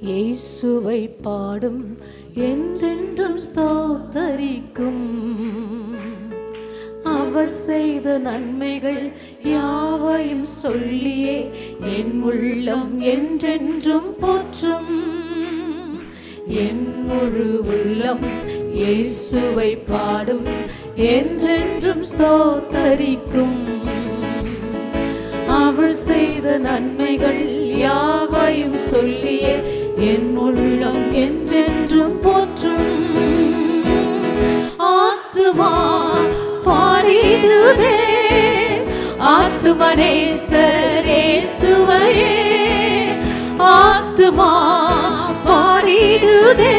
இயேசுவை பாடும் என்றென்றும் ஸ்தோத்தரிக்கும். அவர் செய்த நன்மைகள் யாவையும் சொல்லியே என் உள்ளம் என்றென்றும் போற்றும். என் முழு உள்ளம் இயேசுவை பாடும் என்றென்றும் ஸ்தோத்தரிக்கும். அவர் செய்த நன்மைகள் யாவையும் சொல்லியே என் உள்ளம் என்றென்றும் போற்றும். ஆத்துமா பாடிடுதே ஆத்துமனேசர் இயேசுவையே. ஆத்துமா பாடிடுதே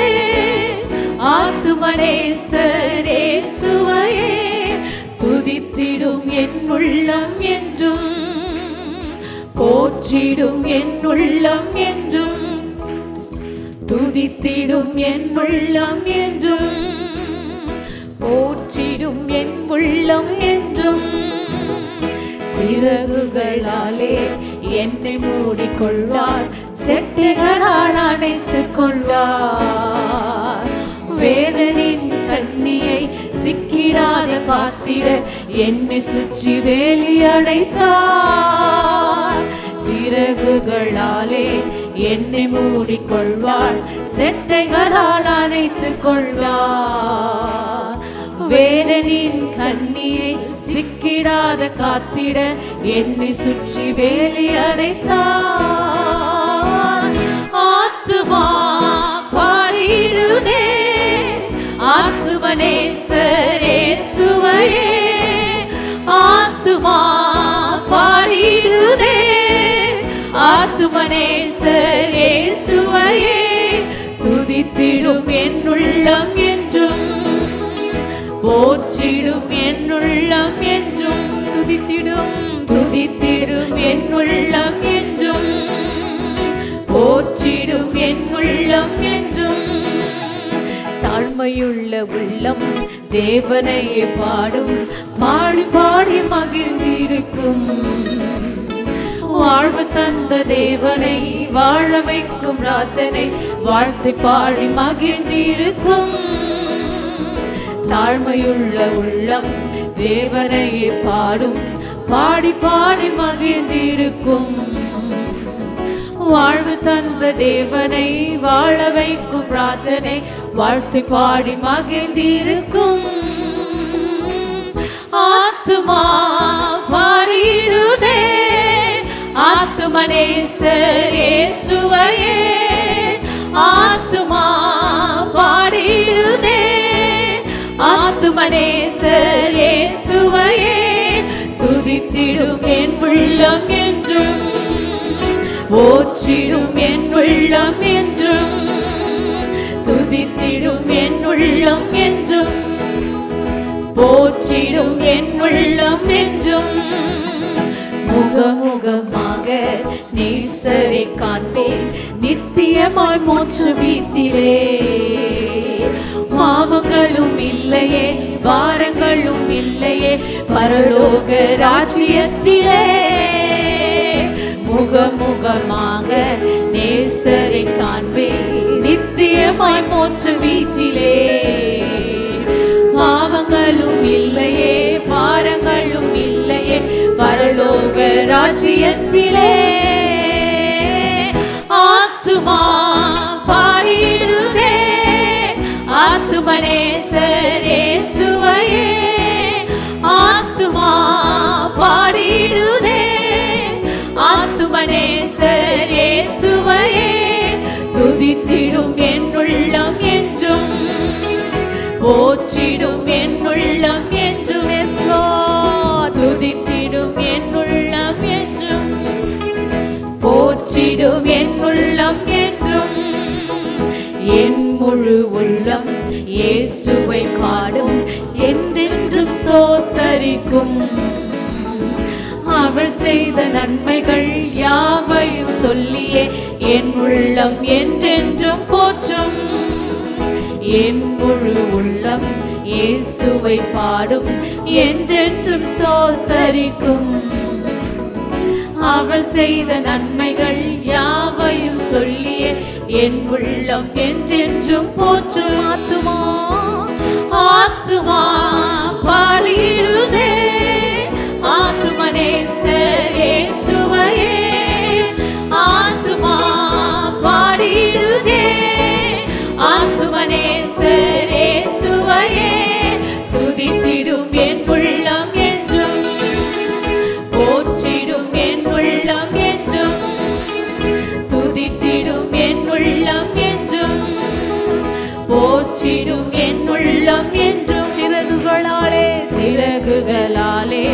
ஆத்துமனேசர் இயேசுவையே. துதித்திடும் என் உள்ளம் என்றும் போற்றிடும் என் உள்ளம் என்றும். துதித்திடும் என் உள்ளம் என்றும் போற்றிடும் என் உள்ளம் என்றும். சிறகுகளாலே என்னை மூடிக்கொள்வார், செட்டைகளால் அணைத்துக் கொள்வார். வேதனின் கண்ணியை சிக்கிடாத காத்திட என்னை சுற்றி வேலி அடைத்தார். சிறகுகளாலே என்னை மூடிக்கொள்வார், செட்டைகளால் அணைத்துக் கொள்வார். வேதனின் கண்ணியை சிக்கிடாத காத்திட என்னை சுற்றி வேலி அடைத்தார். ஆத்துமா பாடிடுதே ஆத்துமனேசர் இயேசுவையே. ஆத்துமா பாடிடுதே ஆத்துமனேசர் இயேசுவையே. துதித்திடும் என் உள்ளம் என்றும் போற்றிடும் என் உள்ளம் என்றும். துதித்திடும் என் உள்ளம் என்றும் போற்றிடும் என் உள்ளம் என்றும். தாழ்மையுள்ள உள்ளம் தேவனையே பாடும், பாடி பாடி மகிழ்ந்திருக்கும். வாழ்வு தந்த தேவனை வாழ வைக்கும் ராஜனை வாழ்த்து பாடி மகிழ்ந்திருக்கும். தாழ்மையுள்ள உள்ளம் தேவனையே பாடும், பாடி பாடி மகிழ்ந்திருக்கும். வாழ்வு தந்த தேவனை வாழ வைக்கும் ராஜனை வாழ்த்து பாடி மகிழ்ந்திருக்கும். ஆத்துமா பாடிடுதே ஆத்துமனேசர் இயேசுவையே. ஆத்துமா பாடிடுதே ஆத்துமனேசர் இயேசுவையே. துதித்திடும் என் உள்ளம் என்றும் போற்றிடும் என் உள்ளம் என்றும். துதித்திடும் என் உள்ளம் என்றும் போற்றிடும் என் உள்ளம் என்றும். முகமுகமாக நேசரை காண்பேன் நித்தியமாய் மோட்ச வீட்டிலே. பாவங்களும் இல்லையே பாரங்களும் இல்லையே பரலோக ராஜ்யத்திலே. முகமுகமாக நேசரை காண்பேன் நித்தியமாய் மோட்ச வீட்டிலே. பாவங்களும் இல்லையே பாரங்களும் இல்லையே பரலோக ராஜ்யத்திலே. ஆத்துமா பாடிடுதே ஆத்துமனேசர் இயேசுவையே. ஆத்துமா பாடிடுதே ஆத்துமனேசர் இயேசுவையே. துதித்திடும் என் உள்ளம் என்றும் போற்றிடும் என் உள்ளம் என்றும். துதித்திடும் என் உள்ளம் என்றும் போற்றிடும் என் உள்ளம் என்றும். என் முழு உள்ளம் இயேசுவை பாடும் என்றென்றும் ஸ்தோத்தரிக்கும். அவர் செய்த நன்மைகள் யாவையும் சொல்லியே என் உள்ளம் என்றென்றும் போற்றும். என் முழு உள்ளம் இயேசுவை பாடும் என்றென்றும் ஸ்தோத்தரிக்கும். அவர் செய்த நன்மைகள் யாவையும் சொல்லியே என் உள்ளம் என்றென்றும் போற்றும். ஆத்துமா ஆத்துமா பாடிடுதே ஆத்துமனேசர் இயேசுவையே. ஆத்துமா பாடிடுதே ஆத்துமனேசர் இயேசுவையே. துதித்திடும் என் உள்ளம் என்றும் போற்றிடும் என் உள்ளம் என்றும். துதித்திடும் என் உள்ளம் என்றும் போற்றிடும் என் உள்ளம் என்றும். சிறகுகளாலே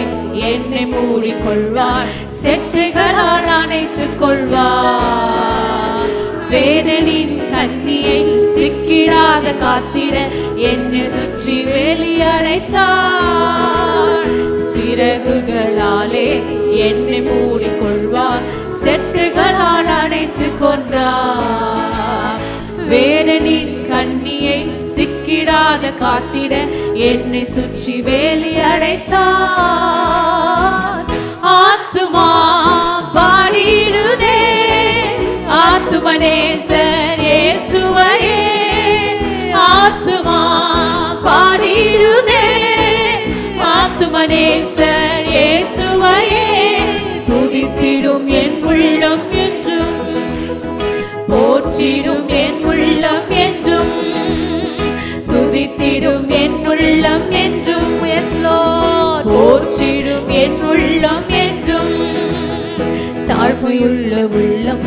என்னை மூடிக்கொள்வார், செட்டைகளால் அணைத்துக் கொள்வார். வேடனின் கண்ணியை சிக்கிடாத காத்திட என்னை சுற்றி வேலி அடைத்தார். சிறகுகளாலே என்னை மூடிக்கொள்வார், செட்டைகளால் அணைத்துக் கொன்றார். வேடனின் கண்ணியை சிக்கிடாத காத்திட என்னை சுற்றி வேலி அடைத்தார். ஆத்துமா பாடிடுதே ஆத்துமனேசர் இயேசுவையே. ஆத்துமா பாடிடுதே ஆத்துமனேசர் இயேசுவையே. துதித்திடும் என் உள்ளம் என்றும் போற்றிடும் என் உள்ளம் என்றும். துதித்திடும் என் உள்ளம் என்றும். Yes Lord. போற்றிடும் என் உள்ளம் என்றும். தாழ்மையுள்ள உள்ளம்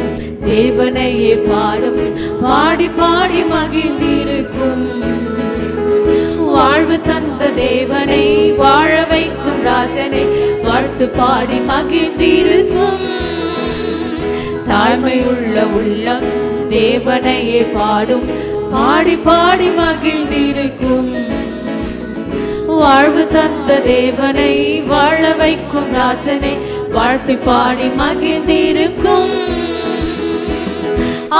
தேவனையே பாடும், பாடி பாடி மகிழ்ந்திருக்கும். வாழ்வு தந்த தேவனை வாழ வைக்கும் ராஜனை வாழ்த்து பாடி மகிழ்ந்திருக்கும். தாழ்மையுள்ள உள்ளம் தேவனையே பாடும், பாடி பாடி மகிழ்ந்திருக்கும். வாழ்வு தந்த தேவனை வாழ வைக்கும் ராஜனை வாழ்த்து பாடி மகிழ்ந்திருக்கும்.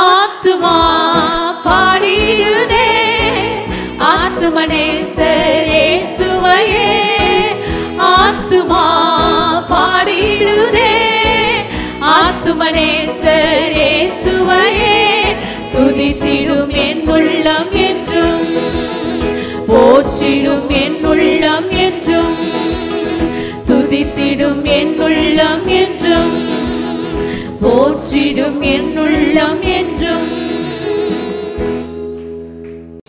ஆத்துமா பாடிடுதே ஆத்துமனேசர் இயேசுவையே. ஆத்துமா பாடிடுதே ஆத்துமனேசர் இயேசுவையே. துதித்திடும் என் உள்ளம் என்றும் போற்றிடும் என் உள்ளம் என்றும். துதித்திடும் என் உள்ளம் என்றும் போற்றிடும் என் உள்ளம் என்றும்.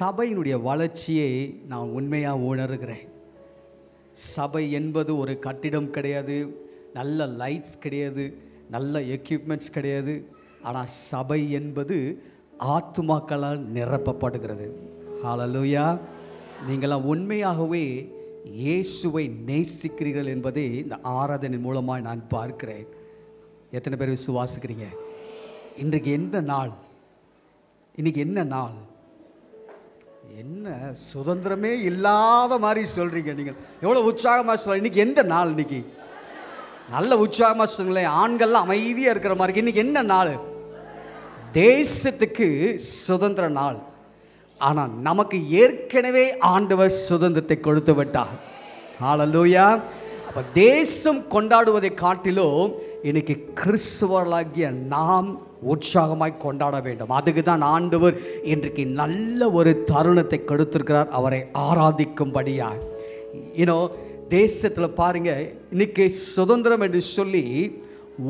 சபையினுடைய வளர்ச்சியை நான் உண்மையாக உணர்கிறேன். சபை என்பது ஒரு கட்டிடம் கிடையாது, நல்ல லைட்ஸ் கிடையாது, நல்ல எக்யூப்மெண்ட்ஸ் கிடையாது. ஆனால் சபை என்பது ஆத்துமாக்களால் நிரப்பப்படுகிறது. ஹல்லேலூயா. நீங்களாம் உண்மையாகவே இயேசுவை நேசிக்கிறீர்கள் என்பதை இந்த ஆராதனை மூலமாக நான் பார்க்கிறேன். எத்தனை பேர் விசுவாசிக்கிறீங்க? இன்றைக்கு என்ன நாள்? இன்னைக்கு என்ன நாள்? என்ன சுதந்திரமே இல்லாத மாதிரி சொல்றீங்க நீங்கள். எவ்வளோ உற்சாகமாக சொல்ல. இன்னைக்கு எந்த நாள்? இன்னைக்கு நல்ல உற்சாகமாக சொல்லுங்களேன். ஆண்கள்லாம் அமைதியாக இருக்கிற மாதிரி. இன்னைக்கு என்ன நாள்? தேசத்துக்கு சுதந்திர நாள். ஆனால் நமக்கு ஏற்கனவே ஆண்டவர் சுதந்திரத்தை கொடுத்து விட்டார். ஹல்லேலூயா. அப்போ தேசம் கொண்டாடுவதை காட்டிலும் இன்னைக்கு கிறிஸ்துவர்களாகிய நாம் உற்சாகமாய் கொண்டாட வேண்டும். அதுக்கு தான் ஆண்டவர் இன்றைக்கு நல்ல ஒரு தருணத்தை கொடுத்திருக்கிறார், அவரை ஆராதிக்கும்படியா. தேசத்தில் பாருங்க, இன்னைக்கு சுதந்திரம் என்று சொல்லி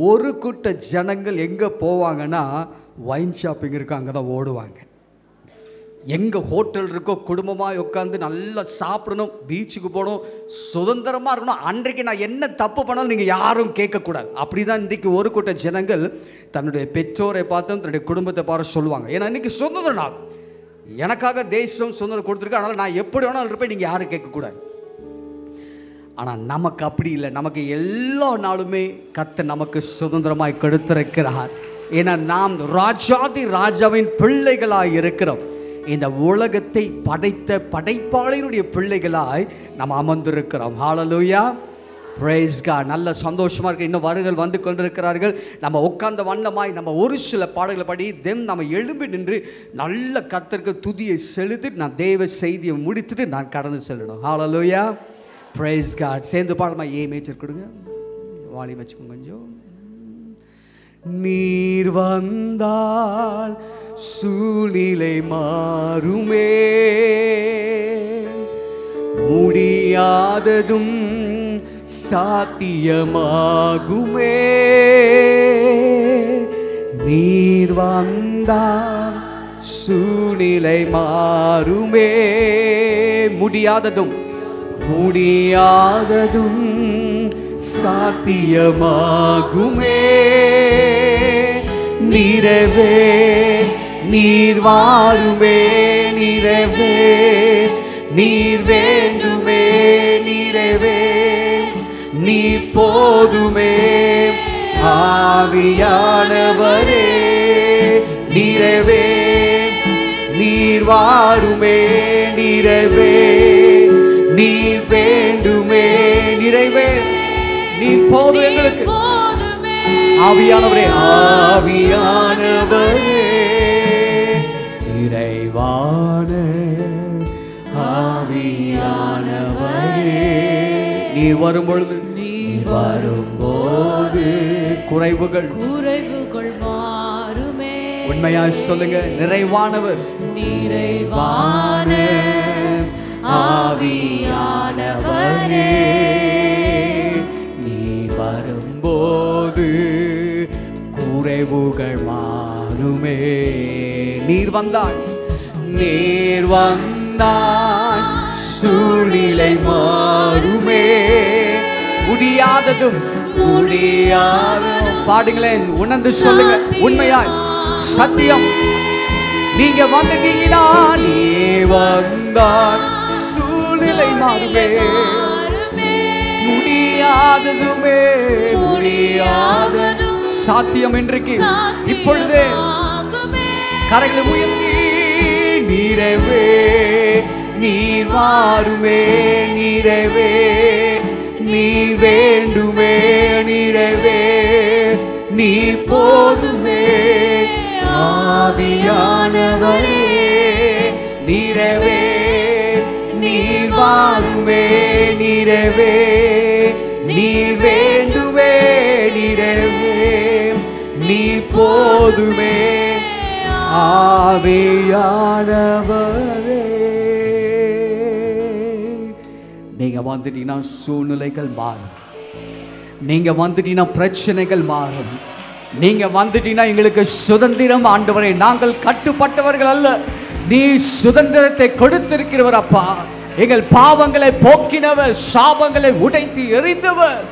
ஒரு கூட்ட ஜனங்கள் எங்கே போவாங்கன்னா, வைன் ஷாப்பிங் இருக்கு அங்கே தான் ஓடுவாங்க. எங்கே ஹோட்டல் இருக்கோ குடும்பமாக உட்காந்து நல்லா சாப்பிடணும், பீச்சுக்கு போகணும், சுதந்திரமாக இருக்கணும். அன்றைக்கு நான் என்ன தப்பு பண்ணாலும் நீங்கள் யாரும் கேட்கக்கூடாது. அப்படி தான் இன்றைக்கி ஒரு கூட்ட ஜனங்கள் தன்னுடைய பெற்றோரை பார்த்தும் தன்னுடைய குடும்பத்தை பார்த்து சொல்லுவாங்க. ஏன்னா இன்றைக்கி சுதந்திர நாள், எனக்காக தேசம் சுதந்திரம் கொடுத்துருக்கு, அதனால் நான் எப்படி வேணாலும் இருப்பேன், நீங்கள் யாரும் கேட்கக்கூடாது. ஆனால் நமக்கு அப்படி இல்லை. நமக்கு எல்லா நாளுமே கர்த்தர் நமக்கு சுதந்திரமாய் கொடுத்திருக்கிறார். ஏன்னா நாம் ராஜாதி ராஜாவின் பிள்ளைகளாய் இருக்கிறோம். இந்த உலகத்தை படைத்த படைப்பாளினுடைய பிள்ளைகளாய் நாம் அமர்ந்திருக்கிறோம். ஹல்லேலூயா, பிரைஸ் காட். நல்ல சந்தோஷமாக இருக்கு. இன்னும் வருகள் வந்து கொண்டிருக்கிறார்கள். நம்ம உட்கார்ந்த வண்ணமாய் நம்ம ஒரு சில பாடல்களை பாடி நம்ம எழும்பி நின்று நல்ல கர்த்தருக்கு துதியை செலுத்தி நான் தேவ செய்தியை முடித்துட்டு நான் கடந்து செல்லணும். ஹல்லேலூயா, பிரைஸ் காட். சேர்ந்து பாடமா ஏ மேஜர் கொடுங்க, வாலியம் வச்சுக்கோங்க கொஞ்சம். நீர் வந்தால் சூழ்நிலை மாறுமே, முடியாததும் சாத்தியமாகுமே. நீர் வந்தால் சூழ்நிலை மாறுமே, முடியாததும் சாத்தியமாகுமே. நிறைவே நீர் வாருமே, நிறைவே நீர் வேண்டுமே, நிறைவே நீ போதுமே. ஆவியானவரே நிறைவே நீர் வாருமே, நிறைவே நீ வேண்டுமே, நிறைவே நீ போதும் எங்களுக்கு. ஆவியானவரே, ஆவியானவரே இறைவான ஆவியானவரே நீர் வரும்பொழுது, நீர் வரும்போது குறைவுகள் மாறுமே. உண்மையாய் சொல்லுங்க, நிறைவானவர், நிறைவான ஆவியானவரே நீ வரும்போது குறைவுகள் மாறுமே. நீர் வந்தால் சூழ்நிலை மாறுமே, முடியாததும் பாடுங்களேன், உணர்ந்து சொல்லுங்க. உண்மையாய் சத்தியம், நீங்க வந்துட்டீங்கன்னா நீ வந்தால் சூழ்நிலை மாறுமே, முடியாததுமே முடியாததும் சாத்தியம். இன்றைக்கு இப்பொழுதே கரைகளை உயர்த்தி, நிறைவே நீர் வாருமே, நிறைவே நீ வேண்டுமே, நிறைவே நீ போதுமே. ஆவியானவரே நிறைவே நீர் வாருமே, நிறைவே நீ வேண்டுமே, நிறைவே நீ போதுமே. ஆவியானவரே நீங்க வந்துட்டீங்கன்னா சூழ்நிலைகள் மாறும், நீங்க வந்துட்டீங்கன்னா பிரச்சனைகள் மாறும், நீங்க வந்துட்டீங்கன்னா எங்களுக்கு சுதந்திரம். ஆண்டவரே, நாங்கள் கட்டுப்பட்டவர்கள் அல்ல, நீ சுதந்திரத்தை கொடுத்திருக்கிறவர் அப்பா. எங்கள் பாவங்களை போக்கினவர், சாபங்களை உடைத்து எறிந்தவர்.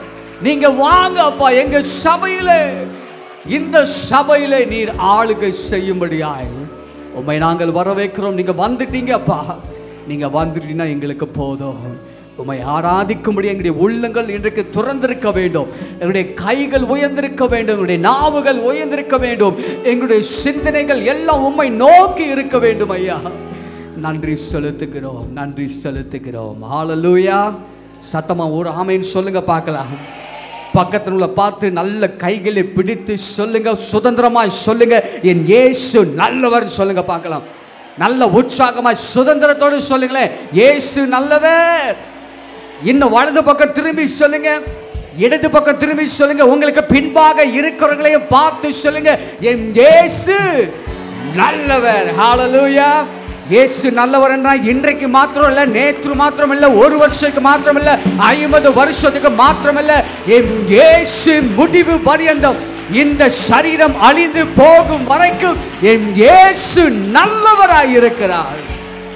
நீங்க வாங்க அப்பா எங்க சபையிலே, இந்த சபையிலே நீர் ஆளுகை செய்யும்படியாய் உம்மை நாங்கள் வரவேற்கிறோம். நீங்க வந்துட்டீங்க அப்பா, நீங்க வந்துட்டீங்கன்னா எங்களுக்கு போதும். உம்மை ஆராதிக்கும்படி எங்களுடைய உள்ளங்கள் இன்றைக்கு துறந்திருக்க வேண்டும், எங்களுடைய கைகள் உயர்ந்திருக்க வேண்டும், எங்களுடைய நாவுகள் உயர்ந்திருக்க வேண்டும், எங்களுடைய சிந்தனைகள் எல்லாம் உம்மை நோக்கி இருக்க வேண்டும். ஐயா நன்றி செலுத்துகிறோம், நன்றி செலுத்துகிறோம். ஹல்லேலூயா. சத்தமா ஒரு ஆமென் சொல்லுங்க பார்க்கலாம். பக்கத்தில் உள்ள பார்த்து நல்ல கைகளை பிடித்து சொல்லுங்க, சுதந்திரமாய் சொல்லுங்க, என் இயேசு நல்லவர் சொல்லுங்க பார்க்கலாம். நல்ல உற்சாகமாய் சுதந்திரத்தோடு சொல்லுங்களேன், இயேசு நல்லவர். இன்னும் வலது பக்கம் திரும்பி சொல்லுங்க, இடது பக்கம் திரும்பி சொல்லுங்க, உங்களுக்கு பின்பாக இருக்கிறவங்களையும் பார்த்து சொல்லுங்க, என் இயேசு நல்லவர். ஹல்லேலூயா. இயேசு நல்லவர் என்றால் இன்றைக்கு மாத்திரம் இல்ல, நேற்று மாத்திரம் இல்ல, ஒரு வருஷத்துக்கு மாத்திரம் இல்ல, 50 வருஷத்துக்கு மாத்திரம் இல்ல, என் இயேசு முடிவு பரியந்தம், இந்த சரீரம் அழிந்து போகும் வரைக்கும் என் இயேசு நல்லவராய் இருக்கிறார்.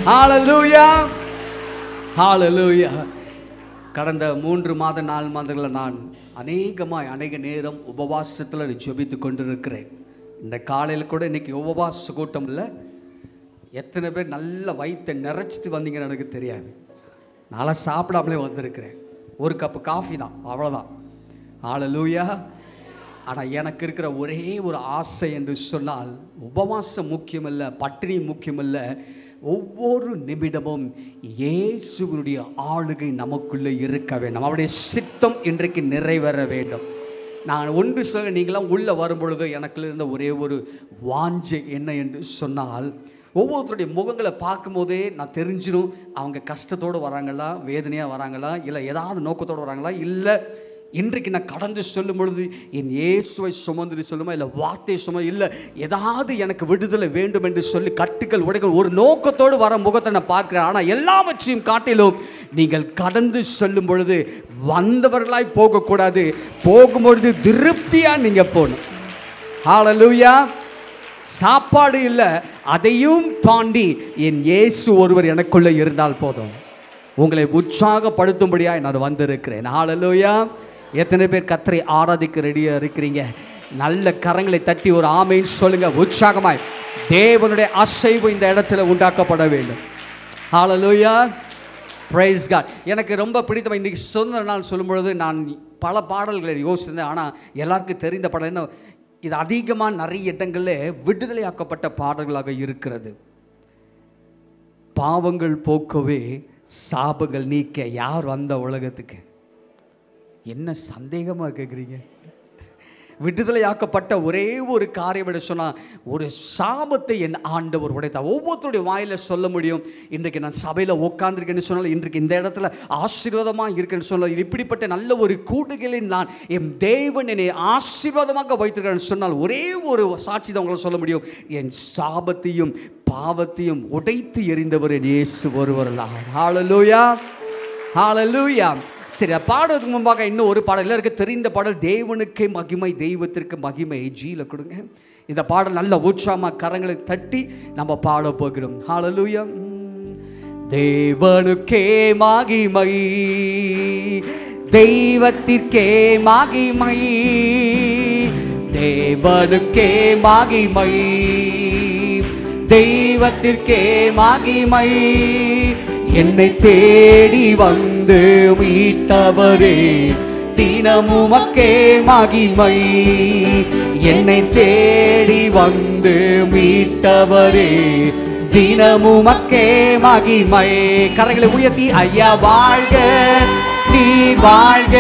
ஹல்லேலூயா, ஹல்லேலூயா. கடந்த 3 மாத 4 மாதங்களில் நான் அநேக நேரம் உபவாசத்தில் ஜெபித்து கொண்டிருக்கிறேன். இந்த காலையில் கூட இன்னைக்கு உபவாச கூட்டம் இல்லை. எத்தனை பேர் நல்ல வயிற்றை நிறைச்சிட்டு வந்தீங்கன்னு எனக்கு தெரியாது. நல்லா சாப்பிடாமலே வந்திருக்கிறேன். ஒரு கப்பு காஃபி தான், அவ்வளோதான். ஹல்லேலூயா. ஆனால் எனக்கு இருக்கிற ஒரே ஒரு ஆசை என்று சொன்னால், உபவாசம் முக்கியமில்லை, பட்டினி முக்கியமில்லை, ஒவ்வொரு நிமிடமும் இயேசுவினுடைய ஆளுகை நமக்குள்ளே இருக்க வேண்டும். அவருடைய சித்தம் இன்றைக்கு நிறைவேற வேண்டும். நான் ஒன்று சொல்ல, நீங்களாம் உள்ளே வரும்பொழுது எனக்குள்ள இருந்த ஒரே ஒரு வாஞ்சை என்ன என்று சொன்னால், ஒவ்வொருத்தருடைய முகங்களை பார்க்கும்போதே நான் தெரிஞ்சிடும் அவங்க கஷ்டத்தோடு வராங்களா, வேதனையாக வராங்களா, இல்லை ஏதாவது நோக்கத்தோடு வராங்களா, இல்லை இன்றைக்கு நான் கடந்து சொல்லும் பொழுது என் இயேசுவை சுமந்து சொல்லுமா, இல்லை வார்த்தையை சும, இல்லை ஏதாவது எனக்கு விடுதலை வேண்டும் என்று சொல்லி கட்டுக்கள் உடைகள் ஒரு நோக்கத்தோடு வர முகத்தை நான் பார்க்கிறேன். ஆனால் எல்லாவற்றையும் காட்டிலும் நீங்கள் கடந்து சொல்லும் பொழுது வந்தவர்களாய் போகக்கூடாது, போகும்பொழுது திருப்தியாக நீங்கள் போகணும். ஹல்லேலூயா. சாப்பாடு இல்லை, அதையும் தாண்டி என் இயேசு ஒருவர் எனக்குள்ளே இருந்தால் போதும். உங்களை உற்சாகப்படுத்தும்படியாக நான் வந்திருக்கிறேன். ஹல்லேலூயா. எத்தனை பேர் கர்த்தரை ஆராதிக்க ரெடியாக இருக்கிறீங்க? நல்ல கரங்களை தட்டி ஒரு ஆமென் சொல்லுங்க. உற்சாகமாய் தேவனுடைய அசைவு இந்த இடத்துல உண்டாக்கப்பட வேண்டும். ஹல்லேலூயா. Praise God. எனக்கு ரொம்ப பிடித்த இன்றைக்கி சொந்த நாள் சொல்லும் பொழுது நான் பல பாடல்களை யோசிச்சிருந்தேன். ஆனால் எல்லாருக்கும் தெரிந்த பாடல் என்ன, இது அதிகமாக நிறைய இடங்களில் விடுதலையாக்கப்பட்ட பாடல்களாக இருக்கிறது. பாவங்கள் போக்கவே சாபங்கள் நீக்க யார் வந்த உலகத்துக்கு? என்ன சந்தேகமாக கேட்குறீங்க? விடுதலையாக்கப்பட்ட ஒரே ஒரு காரியம் என்று சொன்னால், ஒரு சாபத்தை என் ஆண்டவர் உடைத்தார். ஒவ்வொருத்தருடைய வாயில் சொல்ல முடியும். இன்றைக்கு நான் சபையில் உட்கார்ந்துருக்கேன்னு சொன்னால், இன்றைக்கு இந்த இடத்துல ஆசீர்வாதமாக இருக்குன்னு சொன்னால், இப்படிப்பட்ட நல்ல ஒரு கூடுகளில் நான் என் தேவன் என்னை ஆசீர்வாதமாக வைத்திருக்கிறேன்னு சொன்னால், ஒரே ஒரு சாட்சி தான் உங்களால் சொல்ல முடியும். என் சாபத்தையும் பாவத்தையும் உடைத்து எறிந்தவர் என் இயேசு ஒருவர்தான். ஹல்லேலூயா. ஹல்லேலூயா. சரி, பாடுவதற்கு முன்பாக இன்னும் ஒரு பாடல் எல்லாருக்கும் தெரிந்த பாடல், தேவனுக்கே மகிமை தெய்வத்திற்கு மகிமை. ஜீல கொடுங்க. இந்த பாடல் நல்ல உற்சாகமாக கரங்களை தட்டி நம்ம பாட போகிறோம். ஹல்லேலூயா. தேவனுக்கே மகிமை தெய்வத்திற்கே மகிமை, தேவனுக்கே மகிமை தெய்வத்திற்கே மகிமை, என்னை தேடி வந்து மீட்டவரே தினமும் மக்கே மகிமை, என்னை தேடி வந்து மீட்டவரே தினமும் மக்கே மகிமை. கரங்களை உயர்த்தி ஐயா வாழ்க நீ வாழ்க,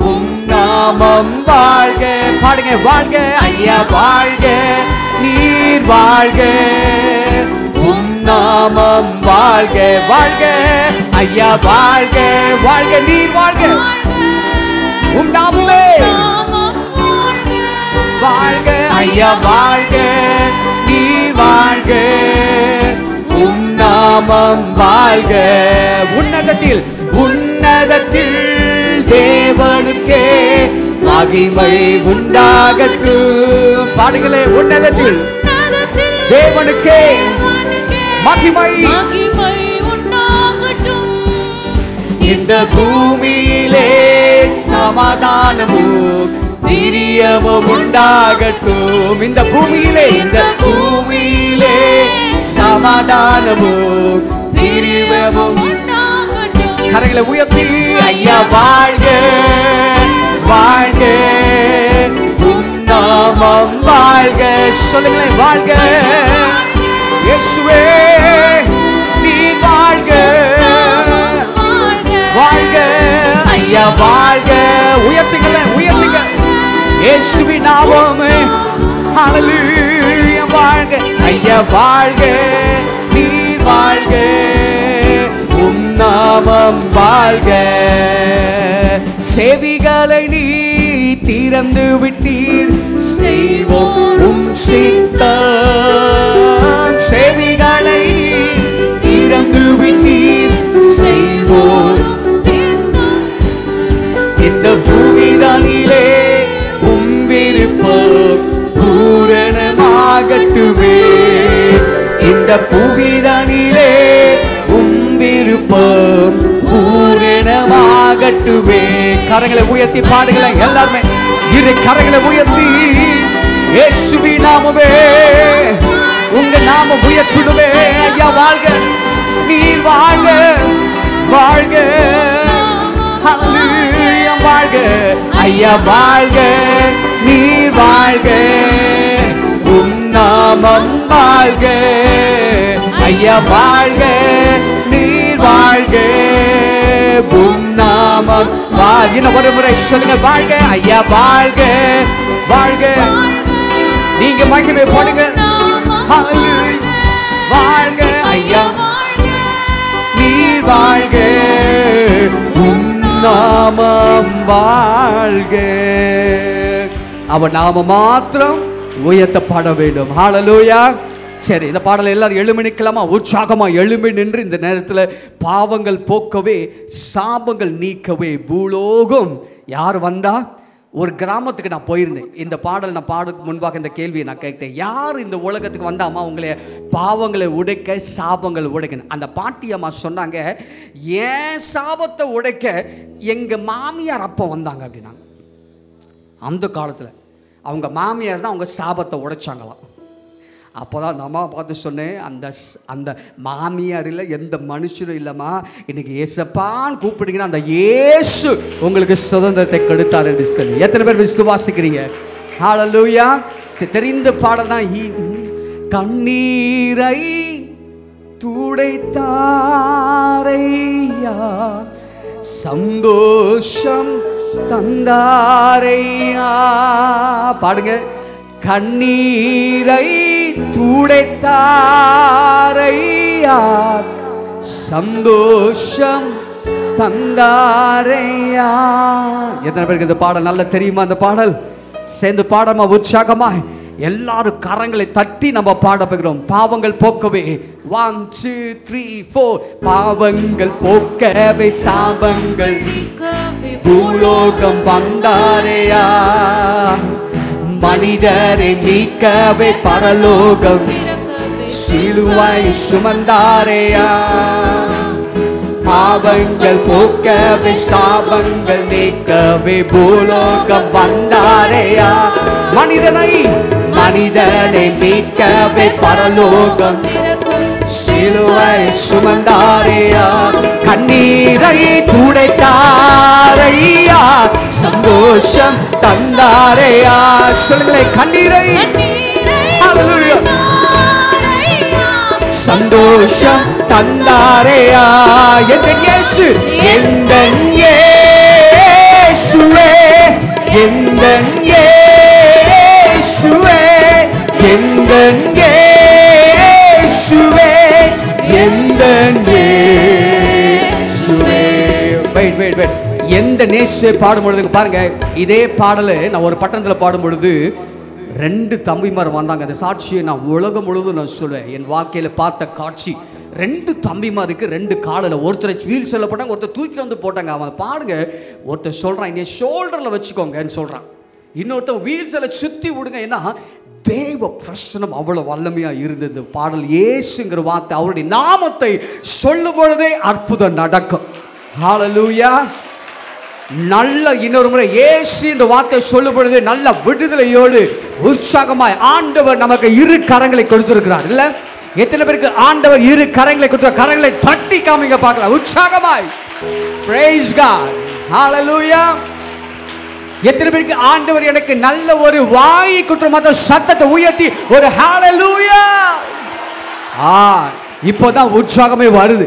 உம் நாமம் வாழ்க. பாடுங்க. வாழ்க ஐயா வாழ்க நீர் வாழ்க, உம் நாமம் வாழ்க. வாழ்க ஐயா வாழ்க, வாழ்க நீர் வாழ்க, உம் நாமமே வாழ்க. ஐயா வாழ்க நீர் வாழ்க, உம் நாமம் வாழ்க. உன்னதத்தில் உன்னதத்தில் தேவனுக்கே மகிமை உண்டாகட்டும். பாடுங்களே. உன்னதத்தில் தேவனுக்கே மகிமை உண்டாகட்டும். இந்த பூமியிலே சமாதானமும் பிரியமும் உண்டாகட்டும். இந்த பூமியிலே, இந்த பூமியிலே சமாதானமும் பிரியமும் உண்டாகட்டும். கரங்களை உயர்த்தி ஐயா வாழ்க வாழ்க, உம் நாமம் வாழ்க. சொல்லுங்களேன். வாழ்க இயேசுவே நீ வாழ்க, வாழ்க ஐயா வாழ்க. உயர்த்துங்கள உயர்த்துங்க இயேசுவின் நாமமே. ஹல்லேலூயா. வாழ்க ஐயா வாழ்க நீ வாழ்க, உம் நாமம் வாழ்க. செவிகளை நீ திறந்து விட்டீர், செய்வோம் உம் சித்தம். செவிகளை திறந்து விட்டீர், செய்வோம் சித்தம். இந்த பூமிதானிலே உம் விருப்பம் பூரணமாகட்டுமே. இந்த பூமிதானிலே உம் விருப்பம் பூரணமாகட்டுமே. கரங்களை உயர்த்தி பாடுங்களேன் எல்லாருமே. இரு கரங்களை உயர்த்தி இயேசுவின் நாமமே, உங்க நாமம் உயர்த்திடுமே. ஐயா வாழ்க நீர் வாழ்க, வாழ்க ஹல்லேலூயா. வாழ்க ஐயா வாழ்க நீர் வாழ்க, உம் நாமம் வாழ்க. ஐயா வாழ்க நீர் வாழ்க, உம் நாமம் வாழ்க. இன்னும் ஒரு முறை சொல்லுங்க. வாழ்க ஐயா வாழ்க, வாழ்க. நீங்க மகிமை போடுங்க. ஹல்லேலூயா. வாழ்க ஐயா நீர் வாழ்க, உம் நாமம் நாமம் வாழ்க. அவர் நாம மாத்திரம் உயர்த்தப்பட வேண்டும். ஹல்லேலூயா. சரி, இந்த பாடலை எல்லாரும் எழும்பி நிற்கலாமா? உற்சாகமா எழும்பி நின்று இந்த நேரத்தில் பாவங்கள் போக்கவே சாபங்கள் நீக்கவே பூலோகம் யார் வந்தா? ஒரு கிராமத்துக்கு நான் போயிருந்தேன். இந்த பாடல் நான் பாடுறதுக்கு முன்பாக இந்த கேள்வியை நான் கேட்டேன், யார் இந்த உலகத்துக்கு வந்தாமா உங்களை பாவங்களை உடைக்க சாபங்களை உடைக்கணும்? அந்த பாட்டி அம்மா சொன்னாங்க, ஏன் சாபத்தை உடைக்க எங்கள் மாமியார் அப்போ வந்தாங்க அப்படின்னாங்க. அந்த காலத்தில் அவங்க மாமியார் தான் அவங்க சாபத்தை உடைச்சாங்களாம். அப்போ தான் அந்த அம்மா பார்த்து சொன்னேன், அந்த மாமியார் இல்லை, எந்த மனுஷனும் இல்லைம்மா, இன்னைக்கு ஏசப்பான்னு கூப்பிட்டீங்கன்னா அந்த இயேசு உங்களுக்கு சுதந்திரத்தை கொடுத்தார் என்று சொல்லி எத்தனை பேர் விசுவாசிக்கிறீங்க? ஹல்லேலூயா. தெரிந்த பாடல் தான். கண்ணீரை துடைத்தாரையா, சந்தோஷம் தந்தாரையா. பாடுங்க. கண்ணீரை துடைத்தாரையா, சந்தோஷம் தந்தாரையா. எத்தனை பேருக்கு இந்த பாடல் நல்லா தெரியுமா? அந்த பாடல் சேர்ந்து பாடமா உற்சாகமா எல்லாரும் கரங்களை தட்டி நம்ம பாட போகிறோம். பாவங்கள் போக்கவே 1 2 3 4. பாவங்கள் போக்கவே சாபங்கள் பூலோகம் வந்தாரையா, மனிதரை நீக்கவே பரலோகம் சிலுவை சுமந்தாரையா. பாவங்கள் போக்கவே சாபங்கள் நீக்கவே பூலோகம் வந்தாரையா, மனிதனை மீட்கவே பரலோகம் சிலுவை சுமந்தாரையா. கண்ணீரை துடைத்தாரையா, சந்தோஷம் தந்தாரையா. சொல்லுங்களேன், கண்ணீரை சந்தோஷம் தந்தாரையா. எந்தன் இயேசு, எந்தன் இயேசுவே, எந்தன் இயேசுவே, எந்தன் இயேசுவே, எந்தன் இயேசுவே. Wait wait wait. எந்த நேசுவே பாடும் பொழுது பாருங்க, இதே பாடலை நான் ஒரு பட்டணத்தில் பாடும் பொழுது 2 தம்பிமார் வந்தாங்க. அந்த சாட்சியை நான் உலகம் முழுவதும் நான் சொல்லுவேன். என் வாழ்க்கையில் பார்த்த காட்சி. 2 தம்பிமாருக்கு 2 காலில், ஒருத்தரை வீல் செல்ல போட்டாங்க, ஒருத்தர் தூக்கிட்டு வந்து போட்டாங்க. அவன் பாருங்க, ஒருத்தர் சொல்கிறான் என்னை ஷோல்டரில் வச்சுக்கோங்கன்னு சொல்கிறான், இன்னொருத்தர் வீல் செல்ல சுற்றி விடுங்க. ஏன்னா தேவ பிரசனம் அவ்வளோ வல்லமையாக இருந்தது. பாடல் இயேசுங்கிற வார்த்தை, அவருடைய நாமத்தை சொல்லும் பொழுதே அற்புதம் நடக்கும். ஹல்லேலூயா. நல்ல இன்னொரு முறை இயேசு என்ற வார்த்தை சொல்லும் பொழுது நல்ல விடுதலையோடு உற்சாகமாய் ஆண்டவர் நமக்கு 2 கரங்களை கொடுத்திருக்கிறார். இல்ல, எத்தனை பேருக்கு ஆண்டவர் 2 கரங்களை கொடுத்த? கரங்களை தட்டி காமிங்க பார்க்கலாம் உற்சாகமாய். Praise God. Hallelujah. எத்தனை பேருக்கு ஆண்டவர் எனக்கு நல்ல ஒரு வாய் கொடுத்த மாதிரி சத்தத்தை உயர்த்தி ஒரு ஹalleluya. இப்போதான் உற்சாகமே வருது.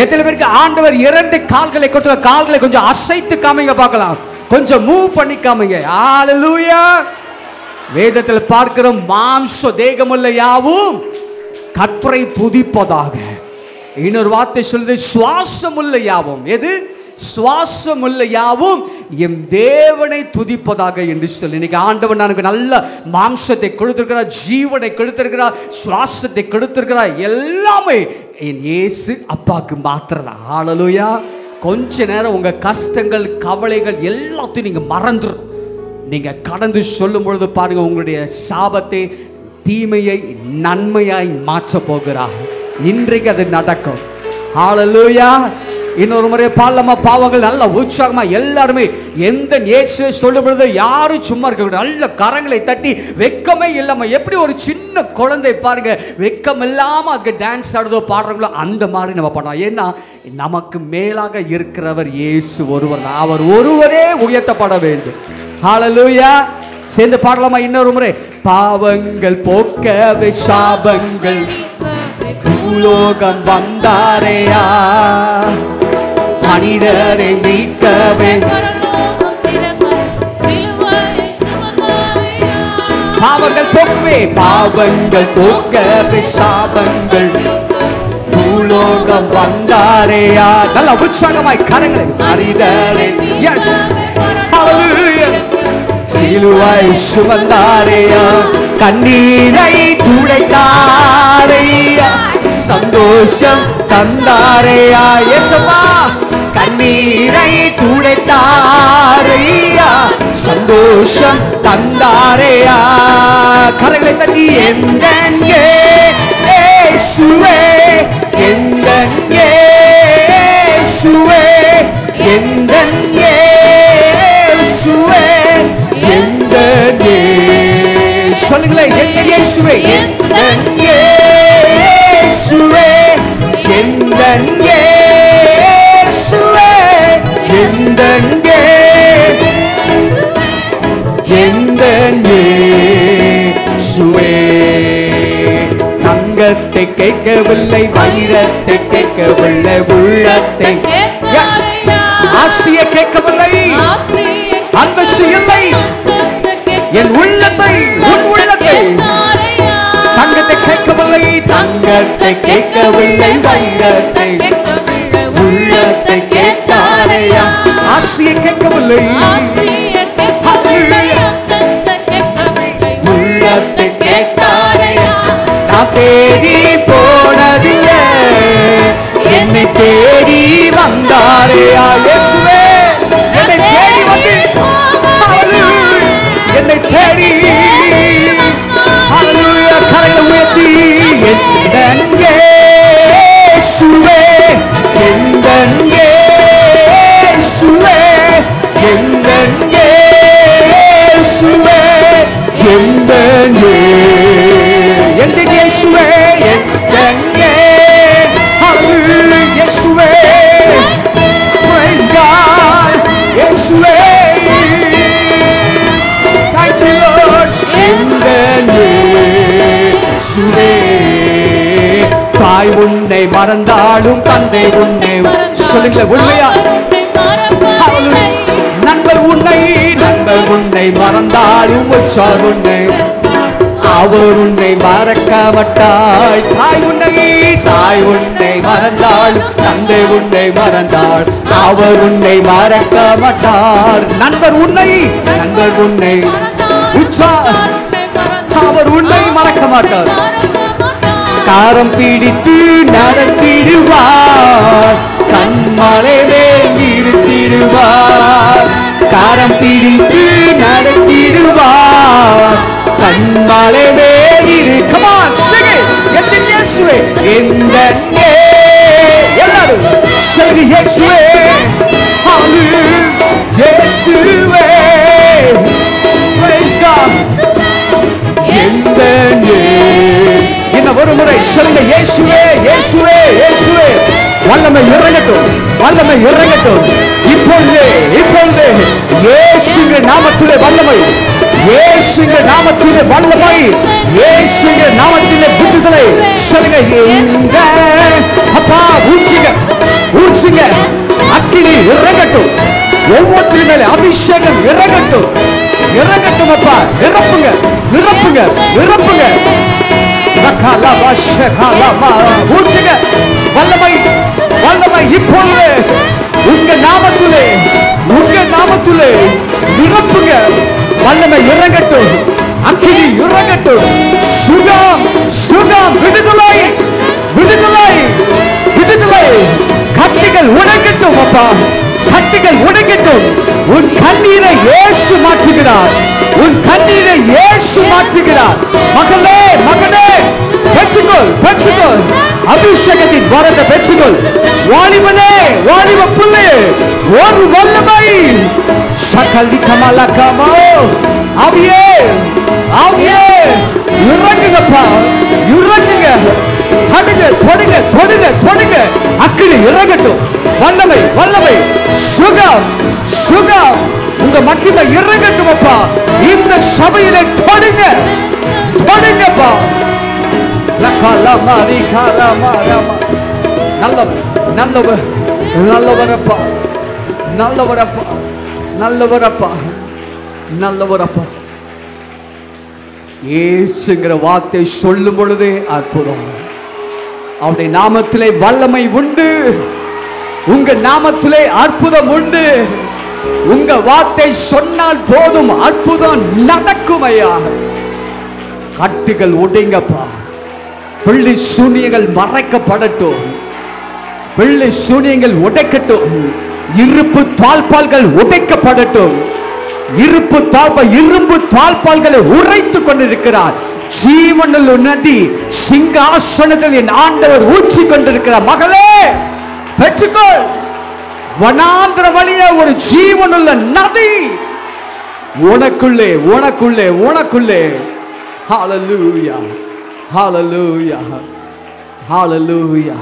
எத்தனை பேருக்கு ஆண்டவர் 2 கால்களை கொடுத்த? கால்களை கொஞ்சம் அசைத்து காமிங்க பார்க்கலாம், கொஞ்சம் மூவ் பண்ணி காமிங்க. ஹalleluya. வேதத்தில் பார்க்கிறோம், மாம்ச தேகமுள்ள யாவும் கர்த்தரை துதிப்பதாக. இன்னொரு வார்த்தை சொல்லுது, சுவாசமுள்ள யாவும். எது? சுவாசமுள்ள யாவும் என் தேவனை துதிப்பதாக என்று சொல்லி. இன்னைக்கு ஆண்டவன் எனக்கு நல்ல மாம்சத்தை கொடுத்திருக்கிறார், ஜீவனை கொடுத்திருக்கிறார், சுவாசத்தை கொடுத்திருக்கிறார். எல்லாமே என் இயேசு அப்பாவுக்கு மாத்திரம். ஹல்லேலூயா. கொஞ்ச நேரம் உங்க கஷ்டங்கள் கவலைகள் எல்லாத்தையும் நீங்க மறந்துடும். நீங்க கடந்து சொல்லும் பொழுது பாருங்க, உங்களுடைய சாபத்தை தீமையை நன்மையாய் மாற்ற போகிறார். இன்றைக்கு அது நடக்கும். ஹல்லேலூயா. இன்னொரு முறை பாலமா பாவங்கள் நல்ல உற்சாகமா எல்லாருமே எந்த இயேசுவை சொல்லும் பொழுது யாரும் சும்மா இருக்க கூடாது. நல்ல கரங்களை தட்டி வெக்கமே இல்லாம, எப்படி ஒரு சின்ன குழந்தை பாருங்க வெக்கம் இல்லாம அதுக்கு டான்ஸ் ஆடுதோ பாடுறாங்களோ அந்த மாதிரி நம்ம பண்ணலாம். ஏன்னா நமக்கு மேலாக இருக்கிறவர் இயேசு ஒருவர் தான். அவர் ஒருவரே உயர்த்தப்பட வேண்டும். ஹல்லேலூயா. சேர்ந்து பாடலாமா இன்னொரு முறை? பாவங்கள் போக்கவே சாபங்கள் பூலோகம் வந்தாரையா, மனிதரை மீட்கவே பாவங்கள் போக்கவே, பாவங்கள் போக்கவே சாபங்கள் பூலோகம் பரலோகம் வந்தாரேயா. நல்ல உற்சாகமாய் கரங்களை அறிதாரே. எஸ் ஹalleluya. சிலுவை சுமந்தாரேயா, கண்ணீரை துடைத்தாரேயா, சந்தோஷம் தந்தாரேயா. எசப்பா கண்ணீரை துடைத்தாரேயா, சந்தோஷம் தந்தாரேயா. கரங்களை தட்டி எந்தங்கே இயேசுவே, எந்தங்கே இயேசுவே, எந்தங்கே இயேசுவே, எந்தங்கே. சொல்லுங்களேன், எந்தங்கே இயேசுவே, எந்தங்கே இயேசுவே, எந்தங்கே இயேசுவே, எந்தங்கே எந்தங்கே இயேசுவே. தங்கத்தை கேட்கவில்லை, வைரத்தை கேட்கவில்லை, உள்ளத்தை ஆசையை கேட்கவில்லை, அந்தஸ்து இல்லை, என் உள்ளத்தை, உன் உள்ளத்தை. தங்கத்தை கேட்கவில்லை, தங்கத்தை கேட்கவில்லை, வைரத்தை உள்ளத்தை கேட்டாரையா. ஆசையை கேட்கவில்லை, உள்ளத்தை கேட்டாரையா. நான் தேடி போனதில்லை, என்னை தேடி வந்தாரையா. இயேசுவே என்னை தேடி வந்து, என்னை தேடி ஹalleluya. கரங்களை உயர்த்தி எந்தங்கே இயேசுவே, எந்தங்கே இயேசுவே, எந்தங்கே இயேசுவே, எந்தங்கே எந்தங்கே இயேசுவே, எந்தங்கே ஹalleluya. இயேசுவே praise God. இயேசுவே thank you Lord. எந்தங்கே இயேசுவே. தாய் உன்னை மறந்தாலும் தந்தை உன்னை, சொல்லுங்களேன் உண்மையா. நண்பர் உன்னை மறந்தாலும் உற்றார் உன்னை, அவர் உன்னை மறக்க மாட்டாய். தாய் உன்னை மறந்தாலும் தந்தை உன்னை மறந்தால் அவர் உன்னை மறக்க மாட்டார். நண்பர் உன்னை உற்றார், அவர் உன்னை மறக்க மாட்டார். காரம் பிடித்து நடத்திடுவார், கண்மலை மேல் நிறுத்திடுவார். காரம் பிடித்து நடத்திடுவார், கண்மலை மேல் இரு. Come on, sing it. எந்தன் இயேசுவே, எந்தன் எல்லாரும் சொல்லி இயேசுவே, ஹalleluya. இயேசுவே praise God. எந்தன் இன்னும் ஒரு முறை சொல்லுங்க, இயேசுவே இயேசுவே இயேசுவே. வல்லமை இறங்கட்டும், வல்லமை இறங்கட்டும். இப்பொழுது இயேசுவின் நாமத்திலே வல்லமை, இயேசுவின் நாமத்திலே வல்லமை, இயேசுவின் நாமத்திலே விடுதலை. சொல்லுங்க, இந்த அப்பா ஊற்றுங்க, அக்கினி இறங்கட்டும், ஒவ்வொரு மேலே அபிஷேகம் இறங்கட்டும், அப்பா. நிரப்புங்க. ஊற்றுங்க வல்லமை இப்பொழுது உங்க நாமத்திலே நிரப்புங்க. வல்லமை இறங்கட்டும், அக்கினி இறங்கட்டும். சுகம் விடுதலை. கட்டிகள் உடைக்கட்டும் அப்பா, கட்டிகள் உடைக்கட்டும். உன் கண்ணீரை இயேசு மாற்றுகிறார், மகளே பெற்றுக்கொள், அபிஷேகத்தின் வரத்தை பெற்றுக்கொள். வாலிபனே, வாலிப பிள்ளையே, ஒரு வல்லமை சகலி கமலகமோ. ஆவியே இறங்குங்கப்பா, தொடுங்க. அக்கினி இறங்கட்டும். வல்லமை சுகம் உங்க மகிமை இறங்கட்டும் அப்பா. இந்த சபையிலே தொடுங்கப்பா. நல்லவரப்பா. இயேசுங்கிற வார்த்தை சொல்லும் பொழுதே அற்புதம். அவருடைய நாமத்திலே வல்லமை உண்டு. உங்க நாமத்திலே அற்புதம் உண்டு. உங்க வார்த்தை சொன்னால் போதும், அற்புதம் நடக்கும் ஐயா. கட்டுகள் உடைங்கப்பா. பிள்ளை சூனியங்கள் மறைக்கப்படட்டும். பிள்ளை சூனியங்கள் உடைக்கட்டும். இருப்பு தாழ்பால்கள் உடைக்கப்படட்டும். இரும்பு தாழ்பால்களை உரைத்துக் கொண்டிருக்கிறார். ஜீவனுள்ள நதி சிங்காசனத்தில் என் ஆண்டவர் ஊற்றி கொண்டிருக்கிறார். மகளே பெற்றுக்கொள். வனாந்திர வழியே ஒரு ஜீவனுள்ள நதி உனக்குள்ளே உனக்குள்ளே உனக்குள்ளே. ஹல்லேலூயா, ஹல்லேலூயா, ஹல்லேலூயா.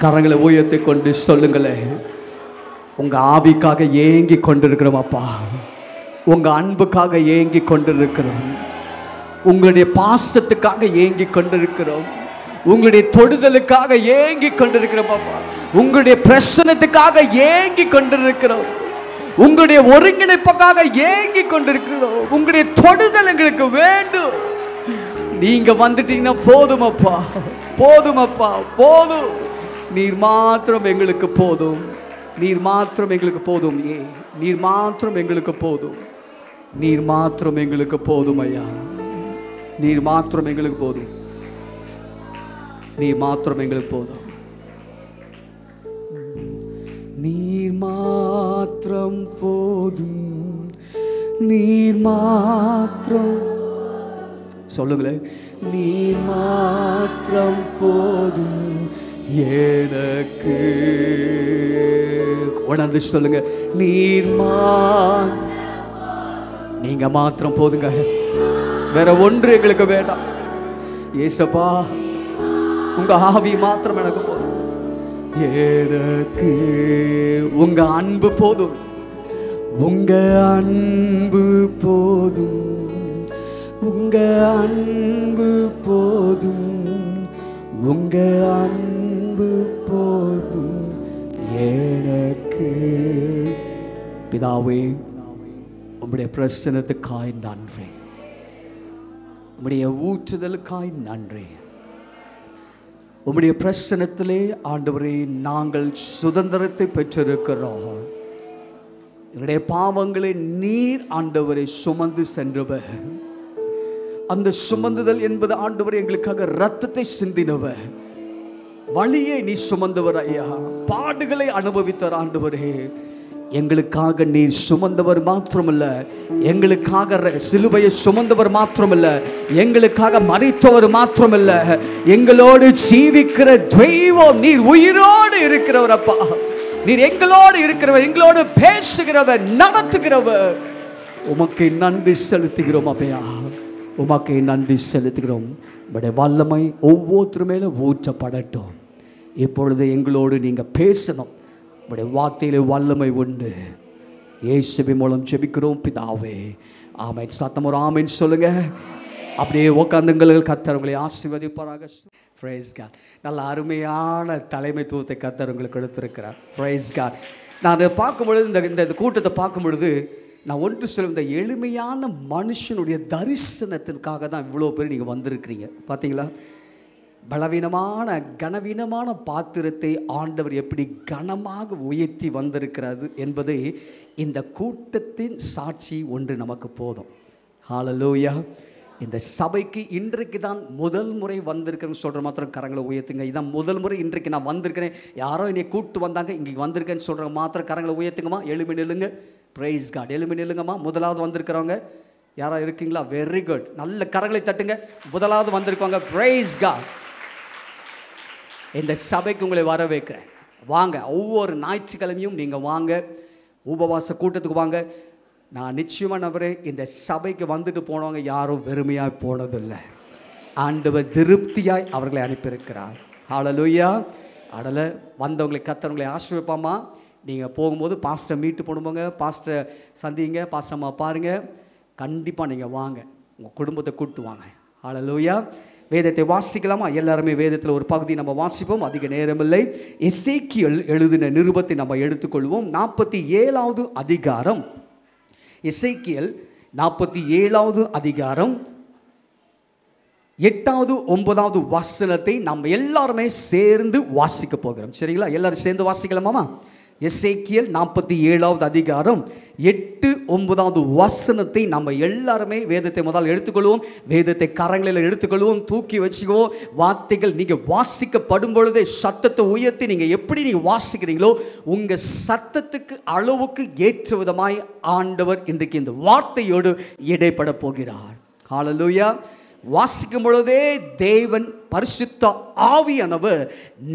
கரங்களை உயர்த்தி கொண்டு சொல்லுங்களேன். உங்க ஆவிக்காக ஏங்கி கொண்டிருக்கிறோம் அப்பா. உங்க அன்புக்காக ஏங்கி கொண்டிருக்கிறோம். உங்களுடைய பாசத்துக்காக ஏங்கி கொண்டிருக்கிறோம். உங்களுடைய தொடுதலுக்காக ஏங்கி கொண்டிருக்கிறோம் அப்பா. உங்களுடைய பிரசனத்துக்காக ஏங்கி கொண்டிருக்கிறோம். உங்களுடைய ஒருங்கிணைப்புக்காக ஏங்கி கொண்டிருக்கிறோம். உங்களுடைய தொடுதல் எங்களுக்கு வேண்டும். நீங்க வந்துட்டீங்கன்னா போதும் அப்பா, போதும் அப்பா, போதும். நீர் மாத்திரம் எங்களுக்கு போதும். நீர் மாத்திரம் எங்களுக்கு போதும். நீர் மாத்திரம் எங்களுக்கு போதும். நீர் மாத்திரம் எங்களுக்கு போதும் ஐயா. நீர் மாத்திரம் எங்களுக்கு போதும். நீர் மாத்திரம் எங்களுக்கு போதும். நீர் மாத்திரம் போதும். நீர் மாத்திரம் சொல்லுங்களேன். நீர் மாத்திரம் போதும் எனக்கு. உணர்ந்து சொல்லுங்க. நீங்க மாத்திரம் போதுங்க. வேற ஒன்று எங்களுக்கு வேண்டாம். ஏசப்பா உங்க ஆவி மாத்திரம் எனக்கு போதும். எனக்கு உங்க அன்பு போதும். உங்க அன்பு போதும். உங்க அன்பு போதும். உங்க அன்பு போதும் எனக்கு. பிதாவே உம்முடைய பிரசன்னத்துக்காய் நன்றி. உம்முடைய ஊற்றுதலுக்காய் நன்றி. உம்முடைய பிரசன்னத்திலே ஆண்டவரே நாங்கள் சுதந்திரத்தை பெற்றிருக்கிறோம். என்னுடைய பாவங்களை நீர் ஆண்டவரை சுமந்து சென்றவர். அந்த சுமந்துதல் என்பது ஆண்டவர் எங்களுக்காக ரத்தத்தை சிந்தினவர். வழியை நீ சுமந்தவர் ஐயா. பாடுகளை அனுபவித்தவர் ஆண்டவரே. எங்களுக்காக நீர் சுமந்தவர் மாத்திரமல்ல, எங்களுக்காக சிலுவையை சுமந்தவர் மாத்திரமல்ல, எங்களுக்காக மரித்தவர் மாத்திரமல்ல, எங்களோடு ஜீவிக்கிற தெய்வம். நீர் உயிரோடு இருக்கிறவர் அப்பா. நீர் எங்களோடு இருக்கிறவர், எங்களோடு பேசுகிறவர், நடத்துகிறவர். உமக்கு நன்றி செலுத்துகிறோம் அப்பையா. உமக்கு நன்றி செலுத்துகிறோம். உம்முடைய வல்லமை ஒவ்வொருத்தர் மேல ஊற்றப்படட்டும். இப்பொழுது எங்களோடு நீங்க பேசணும். உம்முடைய வார்த்தையில வல்லமை உண்டு. இயேசுவின் மூலம் ஜெபிக்கிறோம் பிதாவே, ஆமென். சத்தம் ஒரு ஆமென் சொல்லுங்க. அப்படியே உட்கார்ந்துங்கள். கர்த்தர் உங்களை ஆசீர்வதிப்பாராக. Praise God. நல்ல அருமையான தலைமைத்துவத்தை கர்த்தர் உங்களுக்கு கொடுத்திருக்கிறார். Praise God. நான் பார்க்கும் பொழுது இந்த கூட்டத்தை பார்க்கும் பொழுது நான் ஒன்று சொல்ல, இந்த எளிமையான மனுஷனுடைய தரிசனத்திற்காக தான் இவ்வளோ பேர் நீங்கள் வந்திருக்கிறீங்க. பார்த்தீங்களா? பலவீனமான கனவீனமான பாத்திரத்தை ஆண்டவர் எப்படி கனமாக உயர்த்தி வந்திருக்கிறது என்பதை இந்த கூட்டத்தின் சாட்சி ஒன்று நமக்கு போதும். ஹல்லேலூயா. இந்த சபைக்கு இன்றைக்கு தான் முதல் முறை வந்திருக்கிறேன்னு சொல்கிற மாத்திரம் கரங்களை உயர்த்துங்க. இதான் முதல் முறை இன்றைக்கு நான் வந்திருக்கிறேன். யாரோ என்னை கூப்பிட்டு வந்தாங்க, இங்கே வந்திருக்கேன்னு சொல்கிற மாத்திரம் கரங்களை உயர்த்துங்கம்மா. எழுமி நில்லுங்க. Praise God. எழுமி நில்லுங்கம்மா. முதலாவது வந்திருக்கிறவங்க யாராவது இருக்கீங்களா? Very good. நல்ல கரங்களை தட்டுங்க. முதலாவது வந்திருக்கவங்க பிரைஸ் காட். இந்த சபைக்கு உங்களை வர வைக்கிறேன். வாங்க. ஒவ்வொரு ஞாயிற்றுக்கிழமையும் நீங்கள் வாங்க. உபவாச கூட்டத்துக்கு வாங்க. நான் நிச்சயமாக நம்புறேன், இந்த சபைக்கு வந்துட்டு போனவங்க யாரும் வெறுமையாக போனதில்லை. ஆண்டவர் திருப்தியாய் அவர்களை அனுப்பியிருக்கிறார். ஹல்லேலூயா. அடலை வந்தவங்களை கர்த்தர் ஆசீர்வதிப்பாமா. நீங்கள் போகும்போது பாஸ்டர் மீட்டு போடும்போங்க, பாஸ்டர் சந்திங்க, பாஸ்டர் அம்மா பாருங்கள். கண்டிப்பாக நீங்கள் வாங்க, உங்கள் குடும்பத்தை கூப்பிட்டு வாங்க. ஹல்லேலூயா. வேதத்தை வாசிக்கலாமா? எல்லாருமே வேதத்தில் ஒரு பகுதி நம்ம வாசிப்போம். அதிக நேரமில்லை. எசேக்கியேல் எழுதின நிருபத்தை நம்ம எடுத்துக்கொள்வோம். 47வது அதிகாரம். எசேக்கியேல் 47வது அதிகாரம் 8வது 9வது வசனத்தை நம்ம எல்லாருமே சேர்ந்து வாசிக்க போகிறோம். சரிங்களா? எல்லாரும் சேர்ந்து வாசிக்கலாமா? எசேக்கியேல் 47வது அதிகாரம் 8, 9வது வசனத்தை நம்ம எல்லாருமே வேதத்தை முதல் எடுத்துக்கொள்வோம். வேதத்தை கரங்களில் எடுத்துக்கொள்வோம், தூக்கி வச்சுக்குவோம். வார்த்தைகள் நீங்கள் வாசிக்கப்படும் பொழுதே சத்தத்தை உயர்த்தி நீங்கள் எப்படி நீங்கள் வாசிக்கிறீங்களோ உங்கள் சத்தத்துக்கு அளவுக்கு ஏற்ற விதமாய் ஆண்டவர் இன்றைக்கு இந்த வார்த்தையோடு இடைப்பட போகிறார். ஹல்லேலூயா. வாசிக்கும் பொழுதே தேவன் பரிசுத்த ஆவியானவர்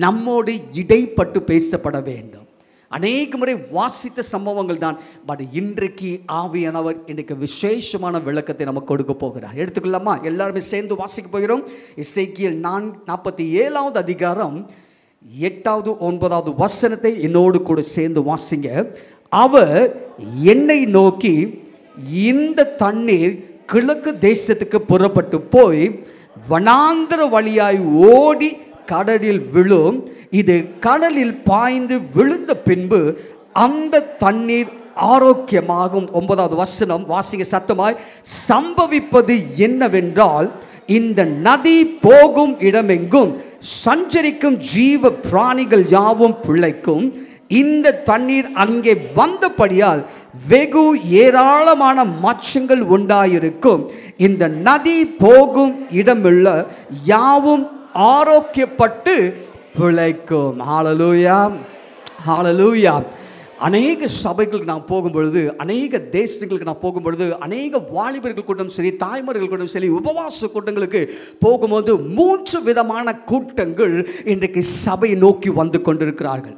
நம்மோடு இடைப்பட்டு பேசப்பட வேண்டும். அநேக முறை வாசித்த சம்பவங்கள் தான், பட் இன்றைக்கு ஆவியானவர் இன்றைக்கு விசேஷமான விளக்கத்தை நமக்கு கொடுக்க போகிறார். எடுத்துக்கொள்ளாமா? எல்லாருமே சேர்ந்து வாசிக்க போகிறோம். எசேக்கியேல் 47வது அதிகாரம் 8வது 9வது வசனத்தை என்னோடு கூட சேர்ந்து வாசிங்க. அவர் என்னை நோக்கி, இந்த தண்ணீர் கிழக்கு தேசத்துக்கு புறப்பட்டு போய் வனாந்தர வழியாய் ஓடி கடலில் விழும். இது கடலில் பாய்ந்து விழுந்த பின்பு அந்த தண்ணீர் ஆரோக்கியமாகும். 9வது வசனம் வாசிங்க சத்தமாய். சம்பவிப்பது என்னவென்றால், இந்த நதி போகும் இடமெங்கும் சஞ்சரிக்கும் ஜீவ பிராணிகள் யாவும் பிழைக்கும். இந்த தண்ணீர் அங்கே வந்தபடியால் வெகு ஏராளமான மச்சங்கள் உண்டாயிருக்கும். இந்த நதி போகும் இடமுள்ள யாவும் ஆரோக்கியப்பட்டு பிழைக்கும். ஹல்லேலூயா, ஹல்லேலூயா. அநேக சபைகளுக்கு நான் போகும்பொழுது, அநேக தேசங்களுக்கு நான் போகும்பொழுது, அநேக வாலிபர்கள் கூட்டம் சரி, தாய்மார்கள் கூட்டம் சரி, உபவாச கூட்டங்களுக்கு போகும்போது 3 விதமான கூட்டங்கள் இன்றைக்கு சபையை நோக்கி வந்து கொண்டிருக்கிறார்கள்.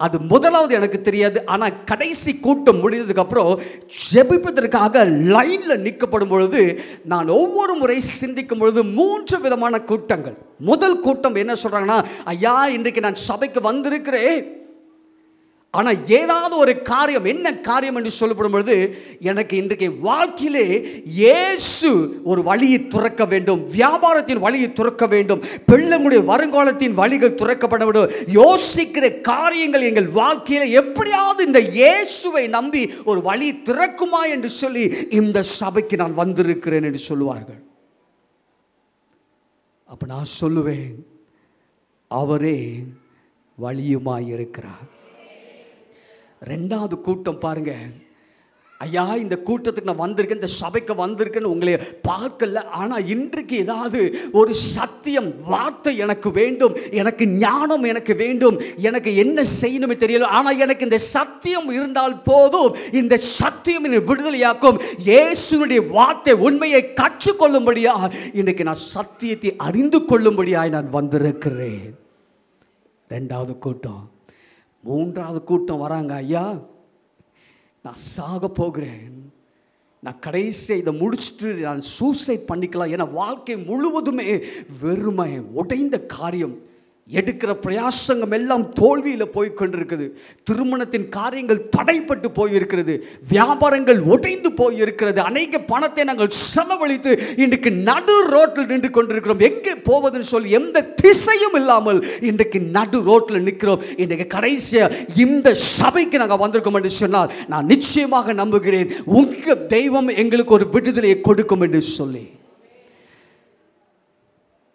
அது முதலாவது எனக்கு தெரியாது. ஆனால் கடைசி கூட்டம் முடிந்ததுக்கப்புறம் ஜெபிப்பதற்காக லைனில் நிற்கப்படும் பொழுது நான் ஒவ்வொரு முறை சிந்திக்கும் பொழுது 3 விதமான கூட்டங்கள். முதல் கூட்டம் என்ன சொல்கிறாங்கன்னா, ஐயா இன்றைக்கு நான் சபைக்கு வந்திருக்கிறேன், ஆனால் ஏதாவது ஒரு காரியம், என்ன காரியம் என்று சொல்லப்படும் பொழுது, எனக்கு இன்றைக்கு வாழ்க்கையிலே இயேசு ஒரு வழியை துறக்க வேண்டும், வியாபாரத்தின் வழியை துறக்க வேண்டும், பிள்ளைகளுடைய வருங்காலத்தின் வழிகள் துறக்கப்பட வேண்டும், யோசிக்கிற காரியங்கள் எங்கள் வாழ்க்கையில எப்படியாவது இந்த இயேசுவை நம்பி ஒரு வழி திறக்குமா என்று சொல்லி இந்த சபைக்கு நான் வந்திருக்கிறேன் என்று சொல்லுவார்கள். அப்ப நான் சொல்லுவேன், அவரே வழியுமாய் இருக்கிறார். 2வது கூட்டம் பாருங்க, ஐயா இந்த கூட்டத்துக்கு நான் வந்திருக்கேன், இந்த சபைக்கு வந்திருக்கேன்னு உங்களை பார்க்கல, ஆனால் இன்றைக்கு ஏதாவது ஒரு சத்தியம் வார்த்தை எனக்கு வேண்டும், எனக்கு ஞானம் எனக்கு வேண்டும், எனக்கு என்ன செய்யணுமே தெரியல, ஆனால் எனக்கு இந்த சத்தியம் இருந்தால் போதும், இந்த சத்தியம் என்னை விடுதலையாக்கும், இயேசுனுடைய வார்த்தை உண்மையை கற்றுக்கொள்ளும்படியா இன்றைக்கு நான் சத்தியத்தை அறிந்து கொள்ளும்படியாய் நான் வந்திருக்கிறேன். 2வது கூட்டம். 3வது கூட்டம் வராங்க, ஐயா நான் சாக போகிறேன், நான் கடைசியை இதை முடிச்சுட்டு நான் சூசைட் பண்ணிக்கலாம், ஏன்னா வாழ்க்கை முழுவதுமே வெறுமை, உடைந்த காரியம், எடுக்கிற பிரயாசங்கள் எல்லாம் தோல்வியில் போய்கொண்டிருக்குது, திருமணத்தின் காரியங்கள் தடைப்பட்டு போயிருக்கிறது, வியாபாரங்கள் உடைந்து போயிருக்கிறது, அநேக பணத்தை நாங்கள் செலவழித்து இன்றைக்கு நடு ரோட்டில் நின்று கொண்டிருக்கிறோம், எங்கே போவதுன்னு சொல்லி எந்த திசையும் இல்லாமல் இன்றைக்கு நடு ரோட்டில் நிற்கிறோம். இன்றைக்கு கடைசியாக இந்த சபைக்கு நாங்கள் வந்திருக்கோம் என்று சொன்னால் நான் நிச்சயமாக நம்புகிறேன், உங்கள் தெய்வம் எங்களுக்கு ஒரு விடுதலையை கொடுக்கும் என்று சொல்லி.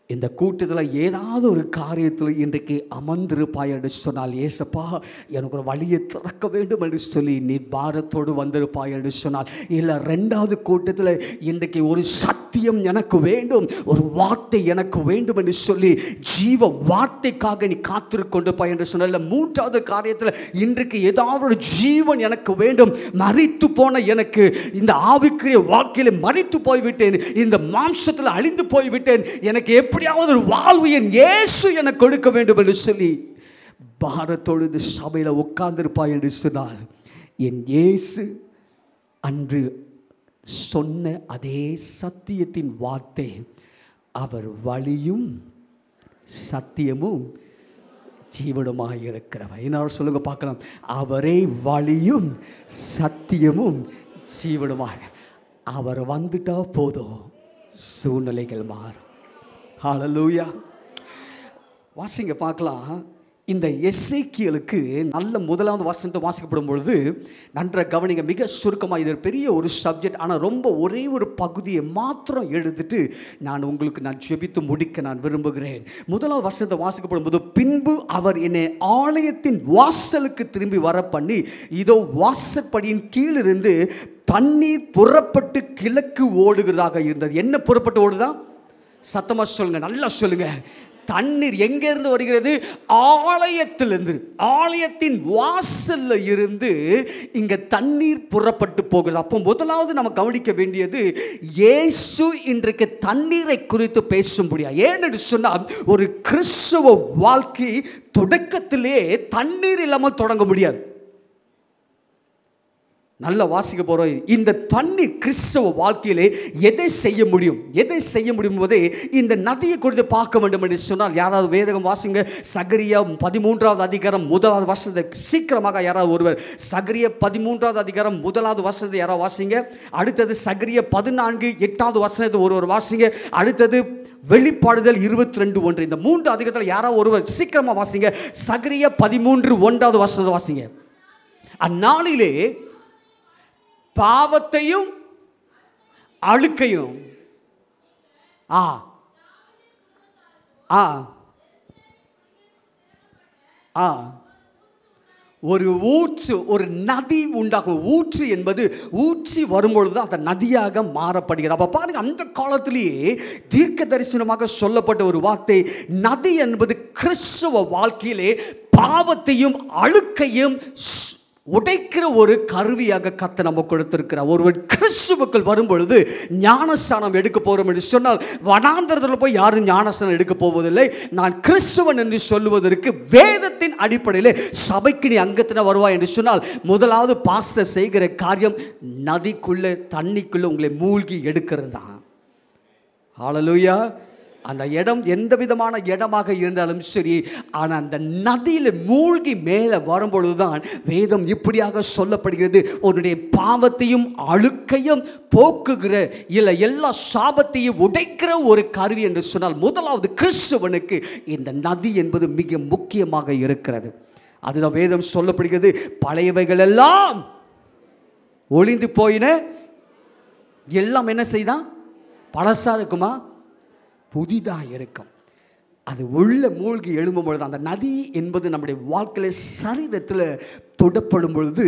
இந்த கூட்டத்தில் ஏதாவது ஒரு காரியத்தில் இன்றைக்கு அமர்ந்திருப்பாய் என்று சொன்னால், ஏசப்பா எனக்கு ஒரு வழியை திறக்க வேண்டும் என்று சொல்லி நீ பாரத்தோடு வந்திருப்பாய் என்று சொன்னால், இல்லை 2வது கூட்டத்தில் இன்றைக்கு ஒரு சத்தியம் எனக்கு வேண்டும், ஒரு வார்த்தை எனக்கு வேண்டும் என்று சொல்லி ஜீவ வார்த்தைக்காக நீ காத்திருக்கொண்டிருப்பாய் என்று சொன்னால், இல்லை 3வது காரியத்தில் இன்றைக்கு ஏதாவது ஒரு ஜீவன் எனக்கு வேண்டும், மரித்து போன எனக்கு இந்த ஆவிக்குரிய வாழ்க்கையில் மரித்து போய்விட்டேன், இந்த மாம்சத்தில் அழிந்து போய்விட்டேன், எனக்கு எப்படியாவது ஒரு வாழ்வு என் இயேசு எனக்கு கொடுக்க வேண்டும் என்று சொல்லி பாரத்தோடு இந்த சபையில் உட்கார்ந்திருப்பாய் என்று சொன்னால், என் இயேசு அன்று சொன்ன அதே சத்தியத்தின் வார்த்தை, அவர் வழியும் சத்தியமும் ஜீவனுமாக இருக்கிறவர். என்ன சொல்லுங்க பார்க்கலாம், அவரே வழியும் சத்தியமும் ஜீவனுமாக. அவர் வந்துட்டா போதும், சூழ்நிலைகள் மாறும். ஹல்லேலூயா. வாசிங்க பார்க்கலாம். இந்த எசேக்கியேலுக்கு நல்ல முதலாவது வசனத்தை வாசிக்கப்படும் பொழுது நன்றாக கவனிங்க. மிக சுருக்கமாக, இது பெரிய ஒரு சப்ஜெக்ட். ஆனால் ரொம்ப ஒரே ஒரு பகுதியை மாத்திரம் எழுதிட்டு நான் ஜெபித்து முடிக்க நான் விரும்புகிறேன். முதலாவது வசனத்தை வாசிக்கப்படும் போது, பின்பு அவர் என்னை ஆலயத்தின் வாசலுக்கு திரும்பி வர பண்ணி, இதோ வாசற்படியின் கீழிருந்து தண்ணீர் புறப்பட்டு கிழக்கு ஓடுகிறதாக இருந்தது. என்ன புறப்பட்டு ஓடுதா? சத்தமா சொல்லுங்க, நல்லா சொல்லுங்க. தண்ணீர் எங்கிருந்து வருகிறது? ஆலயத்திலிருந்து, ஆலயத்தின் வாசல்ல இருந்து இங்க தண்ணீர் புறப்பட்டு போகிறது. அப்போ முதலாவது நம்ம கவனிக்க வேண்டியது, இயேசு இன்றைக்கு தண்ணீரை குறித்து பேசும்படியா. ஏன்னு சொன்னால், ஒரு கிறிஸ்தவ வாழ்க்கை தொடக்கத்திலே தண்ணீர் இல்லாமல் தொடங்க முடியாது. நல்லா வாசிக்க போறோம். இந்த தண்ணீர் கிறிஸ்தவ வாழ்க்கையிலே எதை செய்ய முடியும், எதை செய்ய முடியும் போதே இந்த நதியை குறித்து பார்க்க வேண்டும் என்று சொன்னால், யாராவது வேதகம் வாசிங்க. சகரியா 13வது அதிகாரம் 1வது வசனத்தை சீக்கிரமாக யாராவது ஒருவர், சகரியா 13வது அதிகாரம் 1வது வசனத்தை யாராவது வாசிங்க. அடுத்தது சகரியா 14 8வது வசனத்தை ஒருவர் வாசிங்க. அடுத்தது வெளிப்பாடுதல் 22:1. இந்த 3 அதிகாரத்தில் யாராவது ஒருவர் சீக்கிரமா வாசிங்க. சகரியா 13:1வது வசனத்தை வாசிங்க. அந்நாளிலே பாவத்தையும் அழுக்கையும் ஒரு ஊற்று, ஒரு நதி உண்டாகும். ஊற்று என்பது ஊற்றி வரும்பொழுது அந்த நதியாக மாறப்படுகிறது. அப்போ பாருங்க, அந்த காலத்திலேயே தீர்க்க தரிசனமாக சொல்லப்பட்ட ஒரு வார்த்தை, நதி என்பது கிறிஸ்தவ வாழ்க்கையிலே பாவத்தையும் அழுக்கையும் உடைக்கிற ஒரு கருவியாக கர்த்தர் நமக்கு கொடுத்திருக்கிறார். ஒருவன் கிறிஸ்துவுக்குள் வரும்பொழுது ஞானஸ்தானம் எடுக்க போறோம் என்று சொன்னால், வனாந்தரத்தில் போய் யாரும் ஞானஸ்தானம் எடுக்க போவதில்லை. நான் கிறிஸ்துவன் என்று சொல்லுவதற்கு வேதத்தின் அடிப்படையில் சபைக்கு நீ அங்கத்தின வருவாய் என்று சொன்னால், முதலாவது பாஸ்டர் செய்கிற காரியம் நதிக்குள்ள, தண்ணிக்குள்ள உங்களை மூழ்கி எடுக்கிறது தான். ஹல்லேலூயா. அந்த இடம் எந்த விதமான இடமாக இருந்தாலும் சரி, ஆனால் அந்த நதியில் மூழ்கி மேலே வரும்பொழுதுதான் வேதம் இப்படியாக சொல்லப்படுகிறது, உன்னுடைய பாவத்தையும் அழுக்கையும் போக்குகிற, இல்லை எல்லா சாபத்தையும் உடைக்கிற ஒரு கருவி என்று சொன்னால், முதலாவது கிறிஸ்துவனுக்கு இந்த நதி என்பது மிக முக்கியமாக இருக்கிறது. அதுதான் வேதம் சொல்லப்படுகிறது. பழையவைகள் எல்லாம் ஒளிந்து போயின, எல்லாம் என்ன செய்தான்? பழசா இருக்குமா? புதிதாக இருக்கும். அது உள்ள மூழ்கி எழும்பும் பொழுது, அந்த நதி என்பது நம்முடைய வாழ்க்கையில சரீரத்தில் தொடப்படும் பொழுது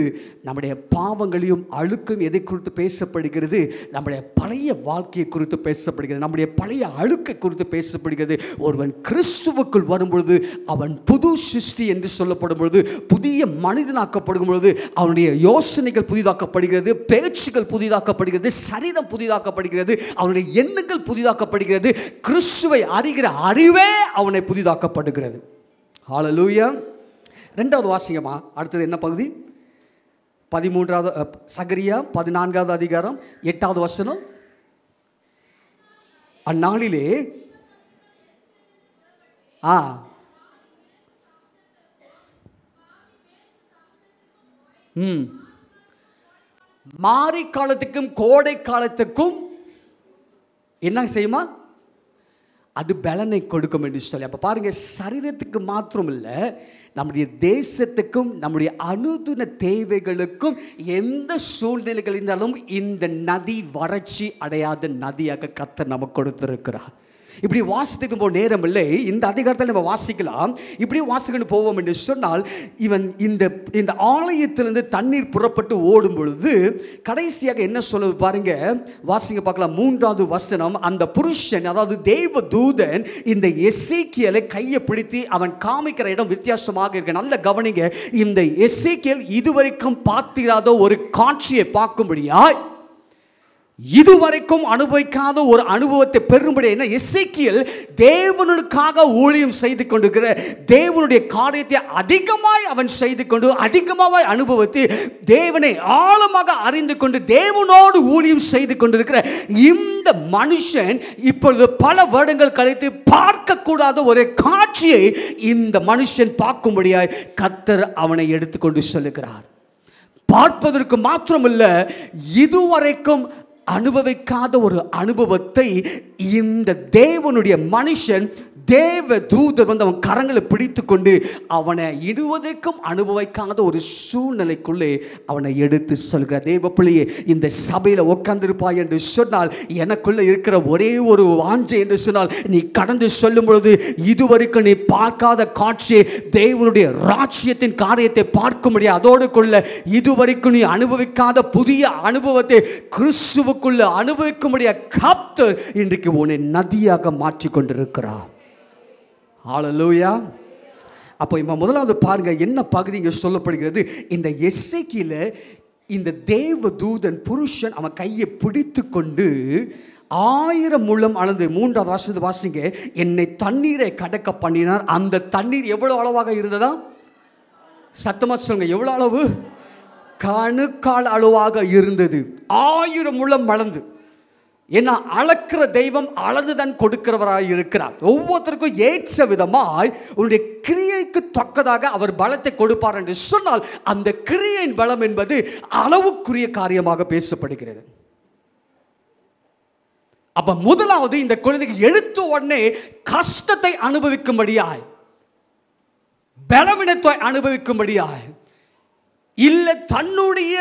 நம்முடைய பாவங்களையும் அழுக்கும் எதை குறித்து பேசப்படுகிறது? நம்முடைய பழைய வாழ்க்கையை குறித்து பேசப்படுகிறது, நம்முடைய பழைய அழுக்கை குறித்து பேசப்படுகிறது. ஒருவன் கிறிஸ்துவுக்குள் வரும்பொழுது அவன் புது சிருஷ்டி என்று சொல்லப்படும் பொழுது, புதிய மனிதனாக்கப்படும் பொழுது அவனுடைய யோசனைகள் புதிதாக்கப்படுகிறது, பேச்சுகள் புதிதாக்கப்படுகிறது, சரீரம் புதிதாக்கப்படுகிறது, அவனுடைய எண்ணங்கள் புதிதாக்கப்படுகிறது, கிறிஸ்துவை அறிகிற அறிவே அவனை புதிதாக்கப்படுகிறது. ஹல்லேலூயா. 2வது வாசிங்கம்மா. அடுத்தது என்ன பகுதி? 13வது சகரியா 14வது அதிகாரம் 8வது வசனம். அந்நாளிலே மாரி காலத்துக்கும் கோடை காலத்துக்கும் என்ன செய்யுமா? அது பலனை கொடுக்கும் என்று சொல்லி. அப்போ பாருங்க, சரீரத்துக்கு மாத்திரம் இல்லை, நம்முடைய தேசத்துக்கும் நம்முடைய அனுதின தேவைகளுக்கும் எந்த சூழ்நிலைகள் இருந்தாலும் இந்த நதி வறட்சி அடையாத நதியாக கர்த்தர் நமக்கு கொடுத்திருக்கிறார். இப்படி வாசித்துக்கு போக நேரம் இல்லை, இந்த அதிகாரத்தில் நம்ம வாசிக்கலாம். இப்படி வாசிக்கணும் போவோம் என்று சொன்னால், இவன் இந்த ஆலயத்திலிருந்து தண்ணீர் புறப்பட்டு ஓடும் பொழுது கடைசியாக என்ன சொல்லுது பாருங்க, வாசிங்க பார்க்கலாம். 3வது வசனம். அந்த புருஷன், அதாவது தேவ தூதன், இந்த எசேக்கியேலை கையை பிடித்து அவன் காமிக்கிற இடம் வித்தியாசமாக இருக்கு. நல்ல கவனிங்க. இந்த எசேக்கியேல் இதுவரைக்கும் பார்த்திராத ஒரு காட்சியை பார்க்கும்படியாய், இதுவரைக்கும் அனுபவிக்காத ஒரு அனுபவத்தை பெறும்படி, என்ன, எசேக்கியேல் தேவனுக்காக ஊழியம் செய்து கொண்டிருக்கிற, தேவனுடைய காரியத்தை அதிகமாய் அவன் செய்து கொண்டு அதிகமாய் அனுபவித்து தேவனை ஆழமாக அறிந்து கொண்டு தேவனோடு ஊழியம் செய்து கொண்டிருக்கிற இந்த மனுஷன் இப்பொழுது பல வருடங்கள் கழித்து பார்க்கக்கூடாத ஒரு காட்சியை இந்த மனுஷன் பார்க்கும்படியாய் கர்த்தர் அவனை எடுத்துக்கொண்டு சொல்லுகிறார். பார்ப்பதற்கு மாத்திரமல்ல, இதுவரைக்கும் அனுபவிக்காத ஒரு அனுபவத்தை இந்த தேவனுடைய மனுஷன் தேவ தூதர் வந்து அவன் கரங்களை பிடித்து கொண்டு அவனை இடுவதற்கும் அனுபவிக்காத ஒரு சூழ்நிலைக்குள்ளே அவனை எடுத்து சொல்கிறார். தேவ பிள்ளையே, இந்த சபையில் உட்கார்ந்திருப்பாய் என்று சொன்னால் எனக்குள்ள இருக்கிற ஒரே ஒரு வாஞ்சை என்று சொன்னால், நீ கடந்து சொல்லும் பொழுது இதுவரைக்கும் நீ பார்க்காத காட்சியை, தேவனுடைய ராஜ்யத்தின் காரியத்தை பார்க்க முடியாது. அதோடு கொள்ள இதுவரைக்கும் நீ அனுபவிக்காத புதிய அனுபவத்தை கிறிஸ்துவுக்குள்ள அனுபவிக்க முடியாத கர்த்தர் இன்றைக்கு உன்னை நதியாக மாற்றிக் கொண்டிருக்கிறார். ஹல்லேலூயா. அப்போ இப்போ முதலாவது பாருங்க, என்ன பகுதி இங்கே சொல்லப்படுகிறது. இந்த எசேக்கியேல் இந்த தேவ தூதன் புருஷன் அவன் கையை பிடித்து கொண்டு 1000 முழம் அளந்து, 3வது வசனத்தை வாசிங்க, என்னை தண்ணீரை கடக்க பண்ணினார். அந்த தண்ணீர் எவ்வளவு அளவாக இருந்ததா? சத்தமா சொல்லுங்க, எவ்வளவு அளவு? கணுக்கால் அளவாக இருந்தது. 1000 முழம் அளந்து. ஏன்னா அளக்கிற தெய்வம் அளந்துதான் கொடுக்கிறவராக இருக்கிறார். ஒவ்வொருத்தருக்கும் ஏற்ற விதமாய் உன்னுடைய கிரியைக்கு தக்கதாக அவர் பலத்தை கொடுப்பார் என்று சொன்னால், அந்த கிரியையின் பலம் என்பது அளவுக்குரிய காரியமாக பேசப்படுகிறது. அப்ப முதலாவது இந்த குழந்தைக்கு எழுத்த உடனே கஷ்டத்தை அனுபவிக்கும்படியாய், பலவீனத்தை அனுபவிக்கும்படியாய், இல்லை தன்னுடைய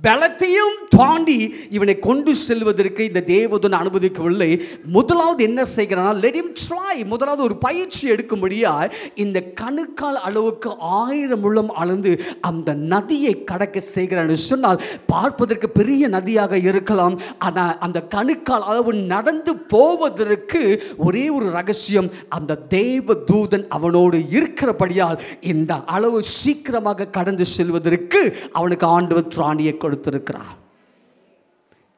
பலத்தையும் தாண்டி இவனை கொண்டு செல்வதற்கு இந்த தேவதூதன் அனுமதிக்கவில்லை. முதலாவது என்ன செய்கிறான்? let him try. முதலாவது ஒரு பயிற்சி எடுக்கும்படியா இந்த கணுக்கால் அளவுக்கு 1000 முழம் அளந்து அந்த நதியை கடக்க செய்கிறான் சொன்னால், பார்ப்பதற்கு பெரிய நதியாக இருக்கலாம். ஆனால் அந்த கணுக்கால் அளவு நடந்து போவதற்கு ஒரே ஒரு ரகசியம், அந்த தேவ தூதன் அவனோடு இருக்கிறபடியால் இந்த அளவு சீக்கிரமாக கடந்து செல்வதற்கு அவனுக்கு ஆண்டவர் திராணியை கொடுத்திருக்கிறார்.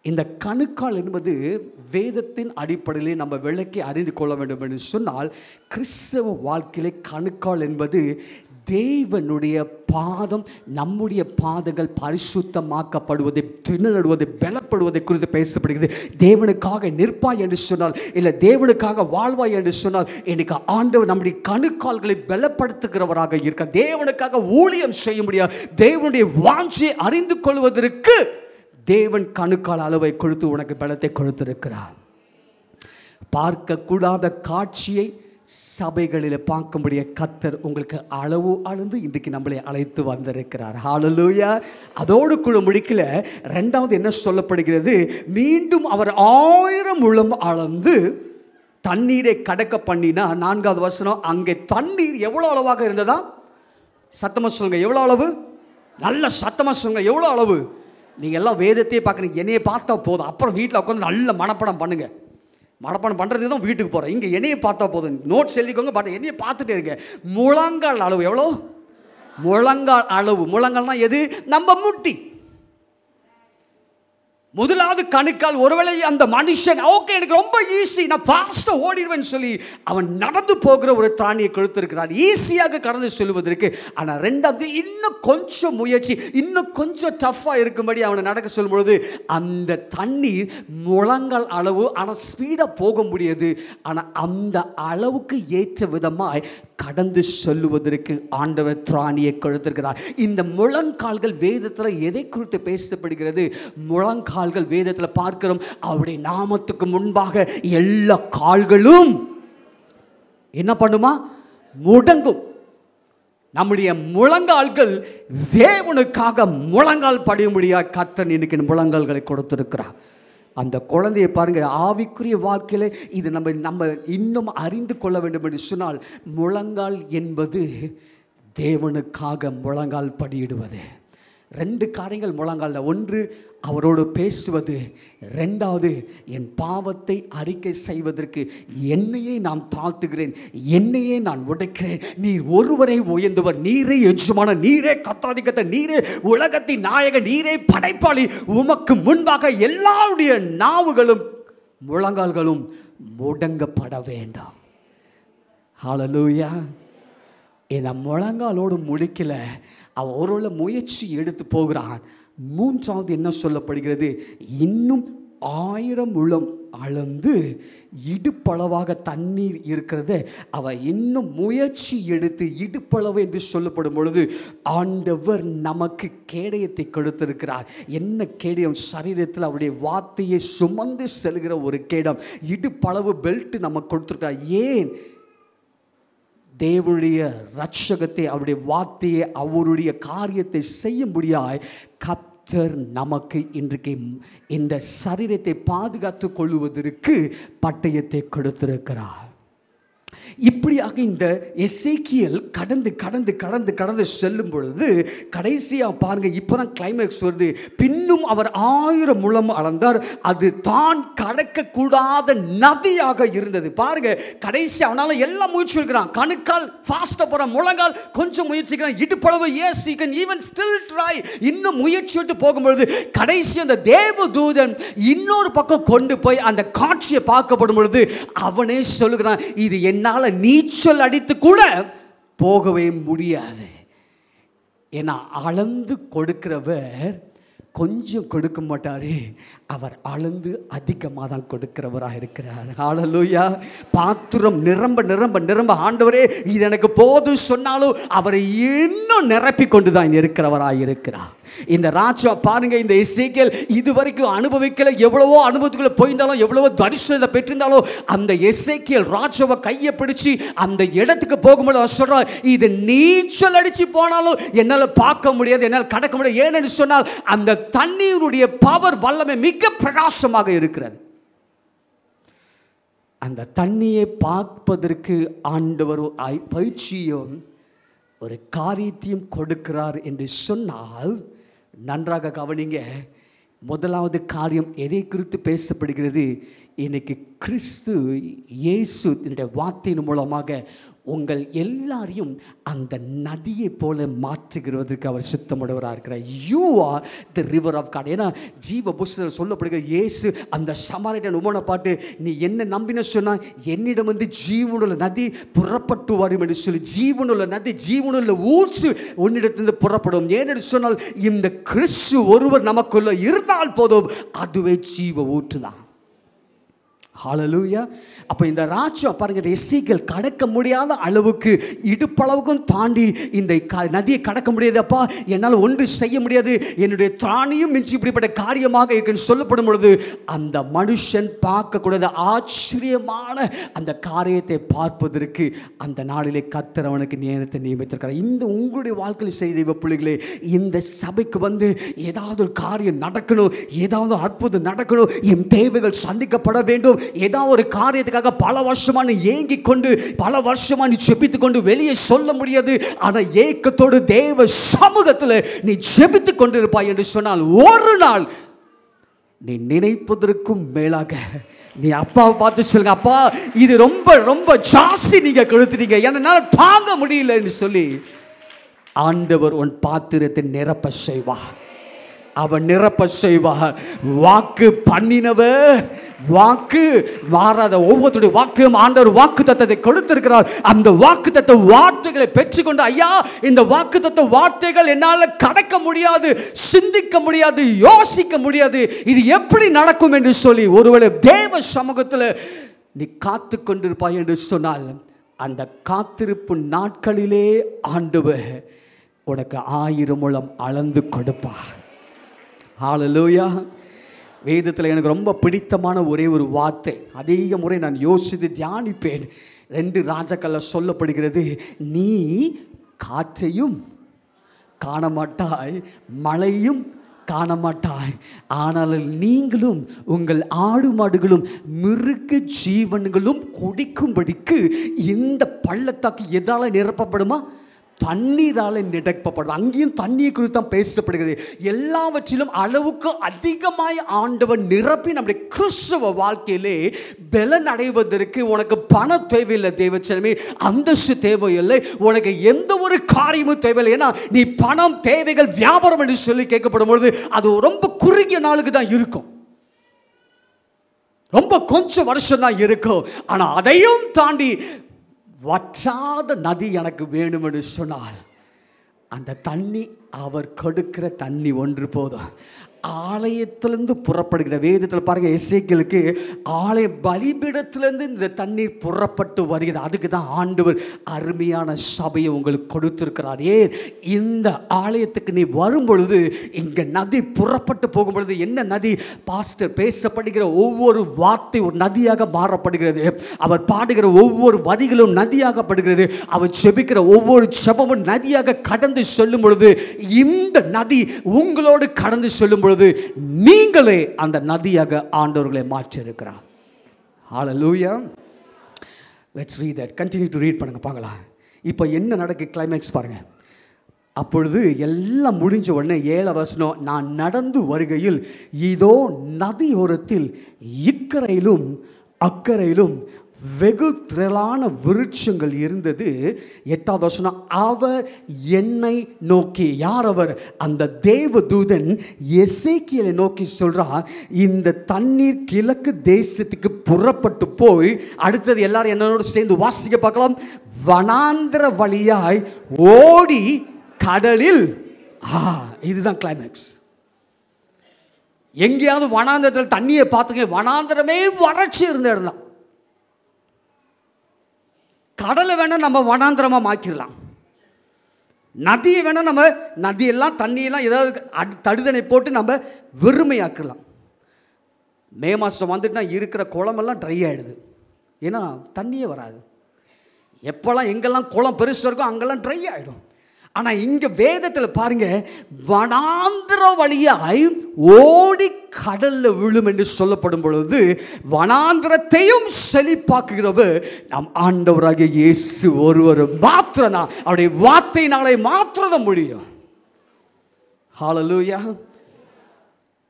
இந்த கணுக்கால் என்பது வேதத்தின் அடிப்படையில் நம்ம விளக்கி அறிந்து கொள்ள வேண்டும் என்று சொன்னால், கிறிஸ்தவ வாழ்க்கையிலே கணுக்கால் என்பது தேவனுடைய பாதம், நம்முடைய பாதங்கள் பரிசுத்தமாக்கப்படுவதை, திணறுவதை, பலப்படுவதை குறித்து பேசப்படுகிறது. தேவனுக்காக நிற்பாய் என்று சொன்னால், இல்லை தேவனுக்காக வாழ்வாய் என்று சொன்னால், இன்னைக்கு ஆண்டவர் நம்முடைய கணுக்கால்களை பலப்படுத்துகிறவராக இருக்க, தேவனுக்காக ஊழியம் செய்ய முடியாது. தேவனுடைய வாஞ்சையை அறிந்து கொள்வதற்கு தேவன் கணுக்கால் அளவை கொடுத்து உனக்கு பலத்தை கொடுத்திருக்கிறார். பார்க்கக்கூடாத காட்சியை சபைகளில் பார்க்கும்படிய கர்த்தர் உங்களுக்கு அளவு அளந்து இன்றைக்கு நம்மளை அழைத்து வந்திருக்கிறார். ஹல்லேலூயா. அதோடு கூட முடிக்கல. ரெண்டாவது என்ன சொல்லப்படுகிறது? மீண்டும் அவர் 1000 முழம் அளந்து தண்ணீரை கடக்க பண்ணினா, 4வது வசனம், அங்கே தண்ணீர் எவ்வளோ அளவாக இருந்ததா? சத்தமா சொல்லுங்க, எவ்வளோ அளவு? நல்ல சத்தமா சொல்லுங்க, எவ்வளோ அளவு? நீங்கள் எல்லாம் வேதத்தையே பார்க்குறீங்க, என்னையை பார்த்தா போதும். அப்புறம் வீட்டில் உட்காந்து நல்ல மனப்பாடம் பண்ணுங்க. மனப்பாடம் பண்ணுறது தான் வீட்டுக்கு போகிறேன். இங்கே என்னையை பார்த்தா போதும், நோட்ஸ் எழுதிக்கோங்க. பட் என்னையை பார்த்துட்டே இருங்க. முழங்கால் அளவு எவ்வளோ? முழங்கால் அளவு. முழங்கால்னா எது? நம்ம முட்டி. முதலாவது கணுக்கால். ஒருவேளை அந்த மனுஷன் ஓகே எனக்கு ரொம்ப ஈஸி, நான் ஃபாஸ்ட்டாக ஓடிடுவேன்னு சொல்லி அவன் நடந்து போகிற ஒரு திராணியை கொடுத்திருக்கிறார், ஈஸியாக கடந்து செல்வதற்கு. ஆனால் ரெண்டாவது இன்னும் கொஞ்சம் முயற்சி, இன்னும் கொஞ்சம் டஃப்பாக இருக்கும்படி அவனை நடக்க சொல்லும் பொழுது அந்த தண்ணீர் முழங்கால் அளவு, ஆனால் ஸ்பீடாக போக முடியாது. ஆனால் அந்த அளவுக்கு ஏற்ற விதமாய் கடந்து சொல்லுவதற்கு ஆண்டவர் திராணியை கொடுத்திருக்கிறார். இந்த முழங்கால்கள் வேதத்தில் எதை குறித்து பேசப்படுகிறது? முழங்கால்கள் வேதத்தில் பார்க்கிறோம், அவருடைய நாமத்துக்கு முன்பாக எல்லா கால்களும் என்ன பண்ணுமா? முடங்கும். நம்முடைய முழங்கால்கள் தேவனுக்காக முழங்கால் படியும்படியாக கர்த்தர் இன்னைக்கு முழங்கால்களை கொடுத்திருக்கிறார். அந்த குழந்தையை பாருங்கள், ஆவிக்குரிய வாழ்க்கையில் இது நம்ம இன்னும் அறிந்து கொள்ள வேண்டும் என்று சொன்னால், முழங்கால் என்பது தேவனுக்காக முழங்கால் படியிடுவது. 2 காரியங்கள் முழங்காலில். ஒன்று அவரோடு பேசுவது, ரெண்டாவது என் பாவத்தை அறிக்கை செய்வதற்கு என்னையே நான் தாழ்த்துகிறேன், என்னையே நான் உடைக்கிறேன், நீர் ஒருவரை உயர்ந்தவர், நீரே எஜமானர், நீரே கத்தாதிக்கத்தை, நீரே உலகத்தின் நாயகன், நீரே படைப்பாளி, உமக்கு முன்பாக எல்லாருடைய நாவுகளும் முழங்கால்களும் முடங்கப்பட வேண்டாம். ஹல்லேலூயா. இந்த முழங்காலோடு முடிக்கல, அவன் ஒருவேளை முயற்சி எடுத்து போகிறான். 3வது என்ன சொல்லப்படுகிறது? இன்னும் 1000 முழம் அளந்து இடுப்பளவாக தண்ணீர் இருக்கிறது. அவன் இன்னும் முயற்சி எடுத்து இடுப்பளவு என்று சொல்லப்படும் பொழுது ஆண்டவர் நமக்கு கேடயத்தை கொடுத்திருக்கிறார். என்ன கேடயம்? சரீரத்தில் அவருடைய வார்த்தையை சுமந்து செல்கிற ஒரு கேடம். இடுப்பளவு பெல்ட் நமக்கு கொடுத்திருக்கிறார். ஏன்? தேவனுடைய இரட்சகத்தை, அவருடைய வார்த்தையை, அவருடைய காரியத்தை செய்யும்படியாய் கர்த்தர் நமக்கு இன்றைக்கு இந்த சரீரத்தை பாதுகாத்து கொள்வதற்கு பட்டயத்தை கொடுத்திருக்கிறார். இப்படியாக இந்த எசேக்கியேல் கடந்து கடந்து கடந்து கடந்து செல்லும் பொழுது கடைசியாக பாருங்க, இப்போதான் கிளைமேக்ஸ் வருது. பின்னும் அவர் 1000 முழம் அளந்தார், அது தான் கடக்கக்கூடாத நதியாக இருந்தது. பாருங்க, கடைசி அவனால எல்லாம் முயற்சி இருக்கிறான். கணுக்கால் ஃபாஸ்ட்டாக போகிறான், முழங்கால் கொஞ்சம் முயற்சிக்கிறான், இடுப்பளவு yes you can even still try, இன்னும் முயற்சி விட்டு போகும்பொழுது கடைசி அந்த தேவதூதன் இன்னொரு பக்கம் கொண்டு போய் அந்த காட்சியை பார்க்கப்படும் பொழுது அவனே சொல்லுகிறான், இது என்னால் நீச்சல் அடித்து கூட போகவே முடியாது. ஏன்னா அளந்து கொடுக்கிறவர் கொஞ்சம் கொடுக்க மாட்டாரே, அவர் அளந்து அதிகமாக தான் கொடுக்கிறவராக இருக்கிறார். ஹல்லேலூயா. பாத்திரம் நிரம்ப நிரம்ப நிரம்ப ஆண்டவரே இது எனக்கு போதும் சொன்னாலும் அவரை இன்னும் நிரப்பி கொண்டு தான் இருக்கிறவராக இருக்கிறார். இந்த ராஜா பாருங்க, இந்த எசேக்கியேல் இதுவரைக்கும் அனுபவிக்கல, எவ்வளவோ அனுபவத்துக்குள்ள போயிருந்தாலும், எவ்வளவோ தரிசனத்தை பெற்றிருந்தாலும், அந்த எசேக்கியேல் ராஜாவை கையை பிடிச்சி அந்த இடத்துக்கு போகும்போது அவர் சொல்றார், இது நீச்சல் அடிச்சு போனாலும் என்னால் பார்க்க முடியாது, என்னால் கடக்க முடியாது. ஏன்னு சொன்னால் அந்த தண்ணீருடைய பவர் வல்லமை மிக பிரகாசமாக இருக்கிறது. அந்த தண்ணியை பார்ப்பதற்கு ஆண்டவர் பயிற்சியும் ஒரு காரியத்தையும் கொடுக்கிறார் என்று சொன்னால் நன்றாக கவனிங்க. முதலாவது காரியம் எதை குறித்து பேசப்படுகிறது? இன்னைக்கு கிறிஸ்து இயேசு வார்த்தையின் மூலமாக உங்கள் எல்லாரையும் அந்த நதியை போல மாற்றுகிறதற்கு அவர் சித்தமுடையவராக இருக்கிறார். You are the river of God. ஏன்னா ஜீவ புஸ்தகத்தில் சொல்லப்படுகிற இயேசு அந்த சமாரியன் உமனை பாட்டு, நீ என்ன நம்பின சொன்னால் என்னிடம் வந்து ஜீவனுள்ள நதி புறப்பட்டு வரும் என்று சொல்லி, ஜீவனுள்ள நதி, ஜீவனுள்ள ஊற்று உன்னிடத்திலிருந்து புறப்படும். ஏனென்று சொன்னால் இந்த கிறிஸ்து ஒருவர் நமக்குள்ள இருந்தால் போதும், அதுவே ஜீவ ஊற்று தான். ஹல்லேலூயா. அப்போ இந்த ராஜா பாருங்க, எசேக்கியேல் கடக்க முடியாத அளவுக்கு இடுப்பளவுக்கும் தாண்டி இந்த நதியை கடக்க முடியாது. அப்பா என்னால் ஒன்று செய்ய முடியாது, என்னுடைய திராணியும் மிஞ்சி இப்படிப்பட்ட காரியமாக இருக்குன்னு சொல்லப்படும் பொழுது அந்த மனுஷன் பார்க்கக்கூடாத ஆச்சரியமான அந்த காரியத்தை பார்ப்பதற்கு அந்த நாளிலே கர்த்தர் அவனுக்கு நேரத்தை நியமித்திருக்கிறார். இந்த உங்களுடைய வாழ்க்கையில் செய்த பிள்ளைகளே, இந்த சபைக்கு வந்து ஏதாவது ஒரு காரியம் நடக்கணும், ஏதாவது அற்புதம் நடக்கணும், என் தேவைகள் சந்திக்கப்பட வேண்டும், ஏதாவது ஒரு காரியத்துக்காக பல வருஷமா நீ ஏங்கி கொண்டு, பல வருஷமா நீ ஜெபித்து கொண்டு வெளியே சொல்ல முடியாது, ஆனால் ஏக்கத்தோடு தேவ சமூகத்தில் நீ ஜெபித்து கொண்டிருப்பாய் என்று சொன்னால் ஒரு நாள் நீ நினைப்பதற்கும் மேலாக நீ அப்பாவை பார்த்து சொல்லுங்க, அப்பா இது ரொம்ப ரொம்ப ஜாஸ்தி நீங்க கொடுத்துட்டீங்க, என்னால் தாங்க முடியல என்று சொல்லி ஆண்டவர் உன் பாத்திரத்தை நிரப்ப செய்வார். அவன் நிரப்ப செய்வார். வாக்கு பண்ணினவர், வாக்கு மாறாத ஒவ்வொருடைய வாக்கையும் ஆண்டவர் வாக்கு தத்தத்தை கொடுத்திருக்கிறார். அந்த வாக்கு தத்த வார்த்தைகளை பெற்றுக்கொண்டு, ஐயா இந்த வாக்கு தத்த வார்த்தைகள் என்னால் கடக்க முடியாது, சிந்திக்க முடியாது, யோசிக்க முடியாது, இது எப்படி நடக்கும் என்று சொல்லி ஒருவேளை தேவ சமூகத்தில் நீ காத்து கொண்டிருப்பாய் என்று சொன்னால் அந்த காத்திருப்பு நாட்களிலே ஆண்டவர் உனக்கு 1000 முழம் அளந்து கொடுப்பார். ஹல்லேலூயா. வேதத்தில் எனக்கு ரொம்ப பிடித்தமான ஒரே ஒரு வார்த்தை, அதிக முறை நான் யோசித்து தியானிப்பேன். 2 ராஜாக்களில் சொல்லப்படுகிறது, நீ காற்றையும் காணமாட்டாய், மழையும் காணமாட்டாய், ஆனால் நீங்களும் உங்கள் ஆடு மாடுகளும் மிருக ஜீவன்களும் குடிக்கும்படிக்கு இந்த பள்ளத்தாக்கு எதால நிரப்பப்படுமா? தண்ணீரால் நிரப்பப்படும். அங்கேயும் தண்ணியை குறித்து தான் பேசப்படுகிறது. எல்லாவற்றிலும் அளவுக்கு அதிகமாய் ஆண்டவர் நிரப்பி நம்முடைய கிறிஸ்தவ வாழ்க்கையிலே பலன் அடைவதற்கு உனக்கு பணம் தேவையில்லை தேவச்சனமே, அந்தஸ்து தேவையில்லை, உனக்கு எந்த ஒரு காரியமும் தேவையில்லை. ஏன்னா நீ பணம் தேவைகள் வியாபாரம் என்று சொல்லி கேட்கப்படும் பொழுது அது ரொம்ப குறுகிய நாளுக்கு தான் இருக்கும், ரொம்ப கொஞ்சம் வருஷம் தான் இருக்கும். ஆனால் அதையும் தாண்டி வற்றாத நதி எனக்கு வேணும் என்று சொன்னால் அந்த தண்ணி அவர் கொடுக்கிற தண்ணி ஒன்று போதும். ஆலயத்திலிருந்து புறப்படுகிற, வேதத்தில் பாருங்க, எசேக்கியேலுக்கு ஆலய பலிபீடத்திலிருந்து இந்த தண்ணீர் புறப்பட்டு வருகிறது. அதுக்கு தான் ஆண்டவர் அருமையான சபையை உங்களுக்கு கொடுத்திருக்கிறார். ஏன்? இந்த ஆலயத்துக்கு நீ வரும் பொழுது இங்க நதி புறப்பட்டு போகும் பொழுது, என்ன நதி? பாஸ்டர் பேசப்படுகிற ஒவ்வொரு வார்த்தை ஒரு நதியாக மாறப்படுகிறது. அவர் பாடுகிற ஒவ்வொரு வரிகளும் நதியாகப்படுகிறது. அவர் செபிக்கிற ஒவ்வொரு செபமும் நதியாக கடந்து செல்லும் பொழுது, இந்த நதி உங்களோடு கடந்து செல்லும் பொழுது நீங்களே அந்த நதியாக ஆண்டவர்களை மாற்றி இருக்கிறார். ஹalleluya. Let's read that. Continue to read பண்ணுங்க பார்க்கலாம். இப்போ என்ன நடக்கு? கிளைமேக்ஸ் பாருங்க. அப்பொழுது எல்லாம் முடிஞ்ச உடனே 7 வசனம், நான் நடந்து வருகையில் இதோ நதியோரத்தில் இக்கரையிலும் அக்கரையிலும் வெகு திரளான விருட்சங்கள் இருந்தது. 8வது வசனம், அவர் என்னை நோக்கி, யார் அவர்? அந்த தேவதூதன் எசேக்கியேலை நோக்கி சொல்றார், இந்த தண்ணீர் கிழக்கு தேசத்துக்கு புறப்பட்டு போய், அடுத்தது எல்லாரும் என்னோடு சேர்ந்து வாசிக்க பார்க்கலாம், வனாந்திர வழியாய் ஓடி கடலில். இதுதான் கிளைமேக்ஸ். எங்கேயாவது வனாந்திரத்தில் தண்ணியை பார்த்துங்க, வனாந்திரமே வறட்சி இருந்த இடம் தான். கடலை வேணால் நம்ம வனாந்திரமாக மாற்றிடலாம். நதியை வேணால் நம்ம நதியெல்லாம் தண்ணியெல்லாம் ஏதாவது தடுதணை போட்டு நம்ம வெறுமையாக்கலாம். மே மாதம் வந்துட்டுனா இருக்கிற குளமெல்லாம் ட்ரை ஆகிடுது. ஏன்னா தண்ணியே வராது. எப்போல்லாம் எங்கெல்லாம் குளம் பெருசு இருக்கோ அங்கெல்லாம் ட்ரை ஆகிடும். ஆனால் இங்கே வேதத்தில் பாருங்க, வனாந்திர வழியாய் ஓடி கடலில் விழும் என்று சொல்லப்படும் பொழுது, வனாந்திரத்தையும் செழிப்பாக்குகிறவர் நம் ஆண்டவராகிய இயேசு ஒருவர் மாத்திரம் தான். அவருடைய வார்த்தையினாலே மாத்திரம் முடியும். ஹalleluya.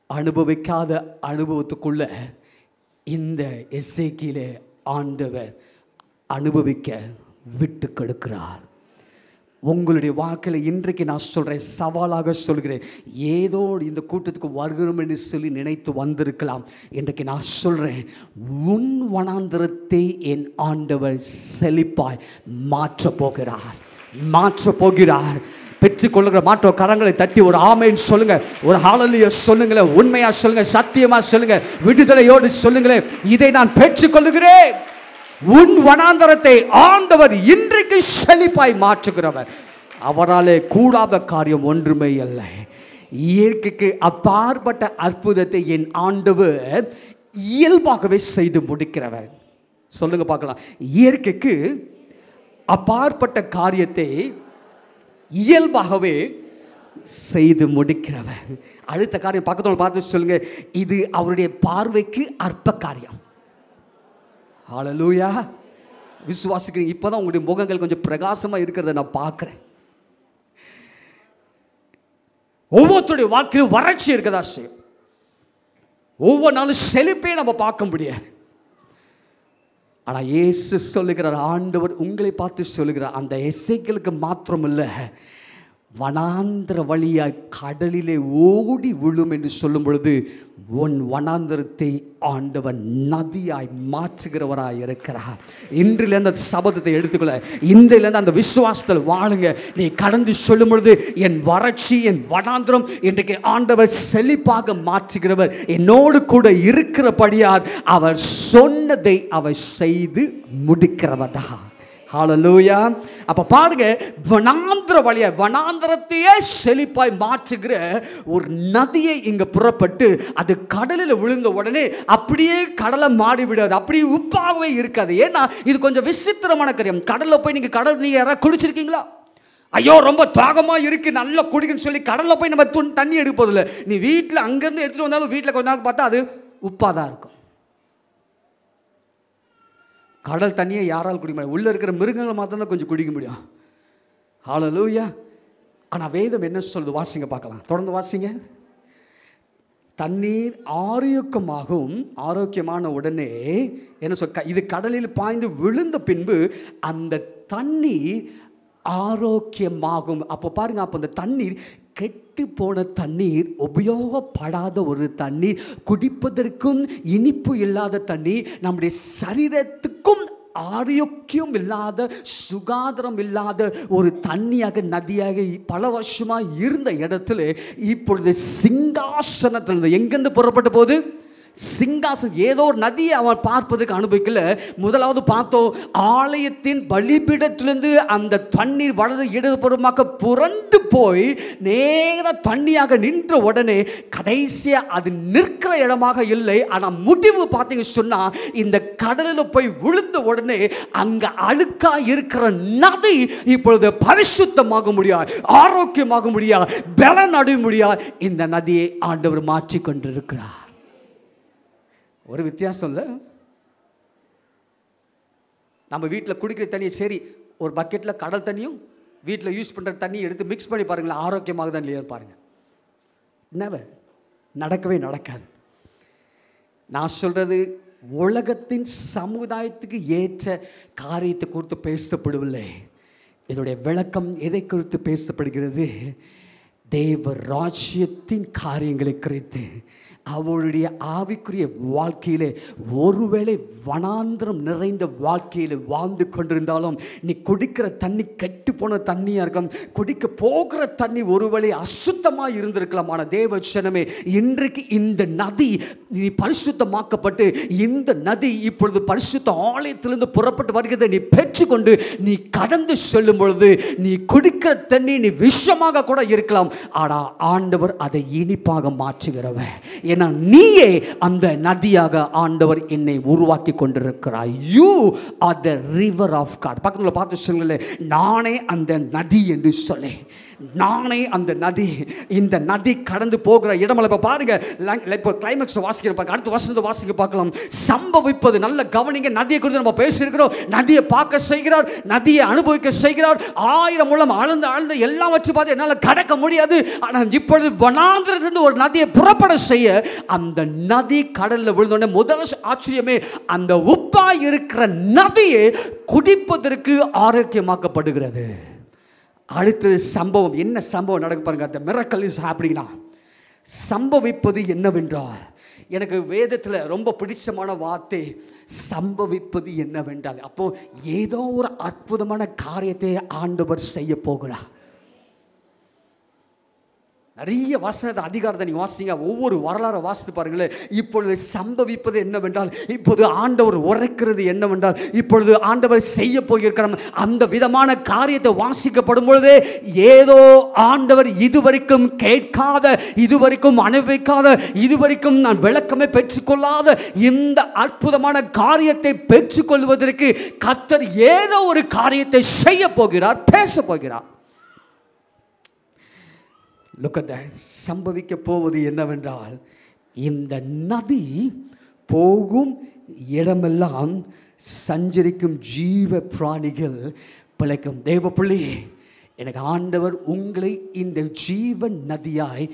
அனுபவிக்காத அனுபவத்துக்குள்ள இந்த எசேக்கியேலை ஆண்டவர் அனுபவிக்க விட்டு கொடுக்கிறார். உங்களுடைய வாழ்க்கையில் இன்றைக்கு நான் சொல்கிறேன், சவாலாக சொல்கிறேன், ஏதோ இந்த கூட்டத்துக்கு வருகிறோம் என்று சொல்லி நினைத்து வந்திருக்கலாம். இன்றைக்கு நான் சொல்கிறேன், உன் வனாந்திரத்தை என் ஆண்டவர் செழிப்பாய் மாற்றப் போகிறார். பெற்றுக்கொள்ளுகிற மாற்ற கரங்களை தட்டி ஒரு ஆமென் சொல்லுங்க, ஒரு ஹalleluya சொல்லுங்களேன், உண்மையா சொல்லுங்க, சத்தியமா சொல்லுங்க, விடுதலையோடு சொல்லுங்களேன், இதை நான் பெற்றுக்கொள்ளுகிறேன். உன் வனாந்தரத்தை ஆண்டவர் இன்றைக்கு செழிப்பாய் மாற்றுகிறவர். அவராலே கூடாத காரியம் ஒன்றுமே அல்ல. இயற்கைக்கு அப்பாற்பட்ட அற்புதத்தை என் ஆண்டவர் இயல்பாகவே செய்து முடிக்கிறவர். சொல்லுங்க பார்க்கலாம். இயற்கைக்கு அப்பாற்பட்ட காரியத்தை இயல்பாகவே செய்து முடிக்கிறவர். அடுத்த காரியம் பக்கத்தில் பார்த்து சொல்லுங்க, இது அவருடைய பார்வைக்கு அற்ப காரியம். ஹalleluya. விசுவாசிக்கிறீங்க? இப்போதான் உங்களுடைய முகங்கள் கொஞ்சம் பிரகாசமாக இருக்கிறத நான் பார்க்குறேன். ஒவ்வொருத்தருடைய வாழ்க்கையிலும் வறட்சி இருக்கதா செய்யும். ஒவ்வொரு நாளும் செழிப்பே நம்ம பார்க்க முடியாது. ஆனால் இயேசு சொல்லுகிறார், ஆண்டவர் உங்களை பார்த்து சொல்லுகிறார், அந்த எசேக்கியேலுக்கு மாத்திரம் இல்லை, வனாந்திர வழியாய் கடலிலே ஓடி விழும் என்று சொல்லும் பொழுது, உன் வனாந்திரத்தை ஆண்டவன் நதியாய் மாற்றுகிறவராய் இருக்கிறார். இன்றிலிருந்து அந்த சபதத்தை எடுத்துக்கொள்ள, இன்றிலிருந்து அந்த விசுவாசத்தில் வாழுங்க. நீ கடந்து சொல்லும் பொழுது, என் வறட்சி, என் வனாந்திரம் இன்றைக்கு ஆண்டவர் செழிப்பாக மாற்றுகிறவர் என்னோடு கூட இருக்கிறபடியார் அவர் சொன்னதை அவர் செய்து முடிக்கிறவதா. ஹalleluya. அப்ப பாருங்க, வனாந்திர வழியா வனாந்திரத்தையே செழிப்பாய் மாற்றுகிற ஒரு நதியை இங்க புறப்பட்டு அது கடலில் விழுந்த உடனே அப்படியே கடலை மாறி விடாது, அப்படியே உப்பாகவே இருக்காது. ஏன்னா இது கொஞ்சம் விசித்திரமான காரியம். கடலில் போய் நீங்க நீங்க யாராவது குடிச்சிருக்கீங்களா? ஐயோ ரொம்ப தாகமா இருக்கு, நல்லா குடிக்குன்னு சொல்லி கடலில் போய் நம்ம தண்ணி எடுப்பதில்லை. நீ வீட்டில் அங்கேருந்து எடுத்துட்டு வந்தாலும் வீட்டில் கொஞ்ச நாள் பார்த்தா அது உப்பாதான் இருக்கும். கடல் தண்ணியை யாரால் குடிக்க முடியும்? உள்ளே இருக்கிற மிருகங்களை மாத்திரம் கொஞ்சம் குடிக்க முடியும். ஹalleluya. ஆனால் வேதம் என்ன சொல்லுது? வாசிங்க பார்க்கலாம், தொடர்ந்து வாசிங்க. தண்ணீர் ஆரோக்கியமான உடனே என்ன சொல், இது கடலில் பாய்ந்து விழுந்த பின்பு அந்த தண்ணீர் ஆரோக்கியமாகும். அப்போ பாருங்க, அப்போ அந்த தண்ணீர் கெட்டு போன தண்ணீர், உபயோகப்படாத ஒரு தண்ணீர், குடிப்பதற்கும் இனிப்பு இல்லாத தண்ணீர், நம்முடைய சரீரத்துக்கும் ஆரோக்கியம் இல்லாத, சுகாதாரம் இல்லாத ஒரு தண்ணியாக, நதியாக பல வருஷமாக இருந்த இடத்துல இப்பொழுது சிங்காசனத்தில் எங்கேருந்து புறப்பட்ட போது சிங்காசனம், ஏதோ ஒரு நதியை அவன் பார்ப்பதற்கு அனுபவிக்கல. முதலாவது பார்த்தோம், ஆலயத்தின் பலிபீடத்திலிருந்து அந்த தண்ணீர் வலது இடதுபுறமாக புரண்டு போய் நேர தண்ணியாக நின்ற உடனே கடைசியா அது நிற்கிற இடமாக இல்லை. ஆனால் முடிவு பார்த்தீங்க சொன்னா, இந்த கடலில் போய் விழுந்த உடனே அங்க அழுக்கா இருக்கிற நதி இப்பொழுது பரிசுத்தமாக முடியாது, ஆரோக்கியமாக முடியாது, பலன் அடைய முடியாது. இந்த நதியை ஆண்டவர் மாற்றி கொண்டிருக்கிறார். ஒரு வித்தியாசம் இல்லை. நம்ம வீட்டில் குடிக்கிற தண்ணியை சரி ஒரு பக்கெட்டில் கடல் தண்ணியும் வீட்டில் யூஸ் பண்ணுற தண்ணியை எடுத்து மிக்ஸ் பண்ணி பாருங்களேன், ஆரோக்கியமாக தான் இல்லையா பாருங்கள். நெவர், நடக்கவே நடக்காது. நான் சொல்கிறது உலகத்தின் சமுதாயத்துக்கு ஏற்ற காரியத்தை குறித்து பேசப்படவில்லை. இதோடைய விளக்கம் எதை குறித்து பேசப்படுகிறது? தேவ ராஜ்யத்தின் காரியங்களை குறித்து. அவருடைய ஆவிக்குரிய வாழ்க்கையிலே ஒருவேளை வனாந்திரம் நிறைந்த வாழ்க்கையில் வாழ்ந்து கொண்டிருந்தாலும், நீ குடிக்கிற தண்ணி கெட்டு போன தண்ணியாக இருக்கும், குடிக்க போகிற தண்ணி ஒருவேளை அசுத்தமாக இருந்திருக்கலாம். ஆனால் தேவ ஜனமே, இன்றைக்கு இந்த நதி நீ பரிசுத்தமாக்கப்பட்டு இந்த நதி இப்பொழுது பரிசுத்த ஆலயத்திலிருந்து புறப்பட்டு வருகிறதை நீ பெற்றுக்கொண்டு நீ கடந்து செல்லும் பொழுது, நீ குடிக்கிற தண்ணி நீ விஷமாக கூட இருக்கலாம், ஆனால் ஆண்டவர் அதை இனிப்பாக மாற்றுகிறவன். ஏன்னா நீயே அந்த நதியாக ஆண்டவர் என்னை உருவாக்கி கொண்டிருக்கிறாய். You are the river of God. பக்கத்தில் பார்த்து சொல்லுங்களேன், நானே அந்த நதி என்று சொல்லி. நானே அந்த நதி. இந்த நதி கடந்து போகிற இடமல்ல. இப்போ பாருங்க, இப்போ கிளைமேக்ஸ் வாசிக்கிறேன் பாருங்க, அடுத்த வசனத்தை வாசிக்க பார்க்கலாம். சம்பவிப்பது, நல்ல கவனிங்க, நதியை குறித்து நம்ம பேசியிருக்கிறோம். நதியை பார்க்க செய்கிறார், நதியை அனுபவிக்க செய்கிறார். 1000 முழம் ஆழ்ந்து எல்லாம் வச்சு பார்த்து என்னால் கடக்க முடியாது. ஆனால் இப்பொழுது வனாந்திரத்திலிருந்து ஒரு நதியை புறப்பட செய்ய அந்த நதி கடலில் விழுந்தோடனே முதல் ஆச்சரியமே, அந்த உப்பா இருக்கிற நதியை குடிப்பதற்கு ஆரோக்கியமாக்கப்படுகிறது. அடுத்தது சம்பவம். என்ன சம்பவம் நடக்க பாருங்க. அந்த மிரக்கல் இஸ் ஹேப்பனிங். சம்பவிப்பது என்னவென்றால், எனக்கு வேதத்தில் ரொம்ப பிடிச்சமான வார்த்தை சம்பவிப்பது என்னவென்றால், அப்போ ஏதோ ஒரு அற்புதமான காரியத்தை ஆண்டவர் செய்ய போகிறார். நிறைய வசனத்தை அதிகாரத்தை நீங்கள் வாசிங்க, ஒவ்வொரு வரலாறு வாசித்து பாருங்களேன். இப்பொழுது சம்பவிப்பது என்னவென்றால், இப்போது ஆண்டவர் உரைக்கிறது என்னவென்றால், இப்பொழுது ஆண்டவர் செய்ய போகிற அந்த விதமான காரியத்தை வாசிக்கப்படும் பொழுதே ஏதோ ஆண்டவர் இதுவரைக்கும் கேட்காத, இதுவரைக்கும் அனுபவிக்காத, இதுவரைக்கும் நான் விளக்கமே பெற்றுக்கொள்ளாத இந்த அற்புதமான காரியத்தை பெற்றுக்கொள்வதற்கு கர்த்தர் ஏதோ ஒரு காரியத்தை செய்ய போகிறார், பேச போகிறார். Look at that. சம்பவிக்க போவது என்னவென்றால், இந்த நதி போகும் இடமெல்லாம் சஞ்சரிக்கும் ஜீவ பிராணிகள் பிழைக்கும். தேவ பிள்ளையே, எனக்கு ஆண்டவர் உங்களை இந்த ஜீவன் நதியாய்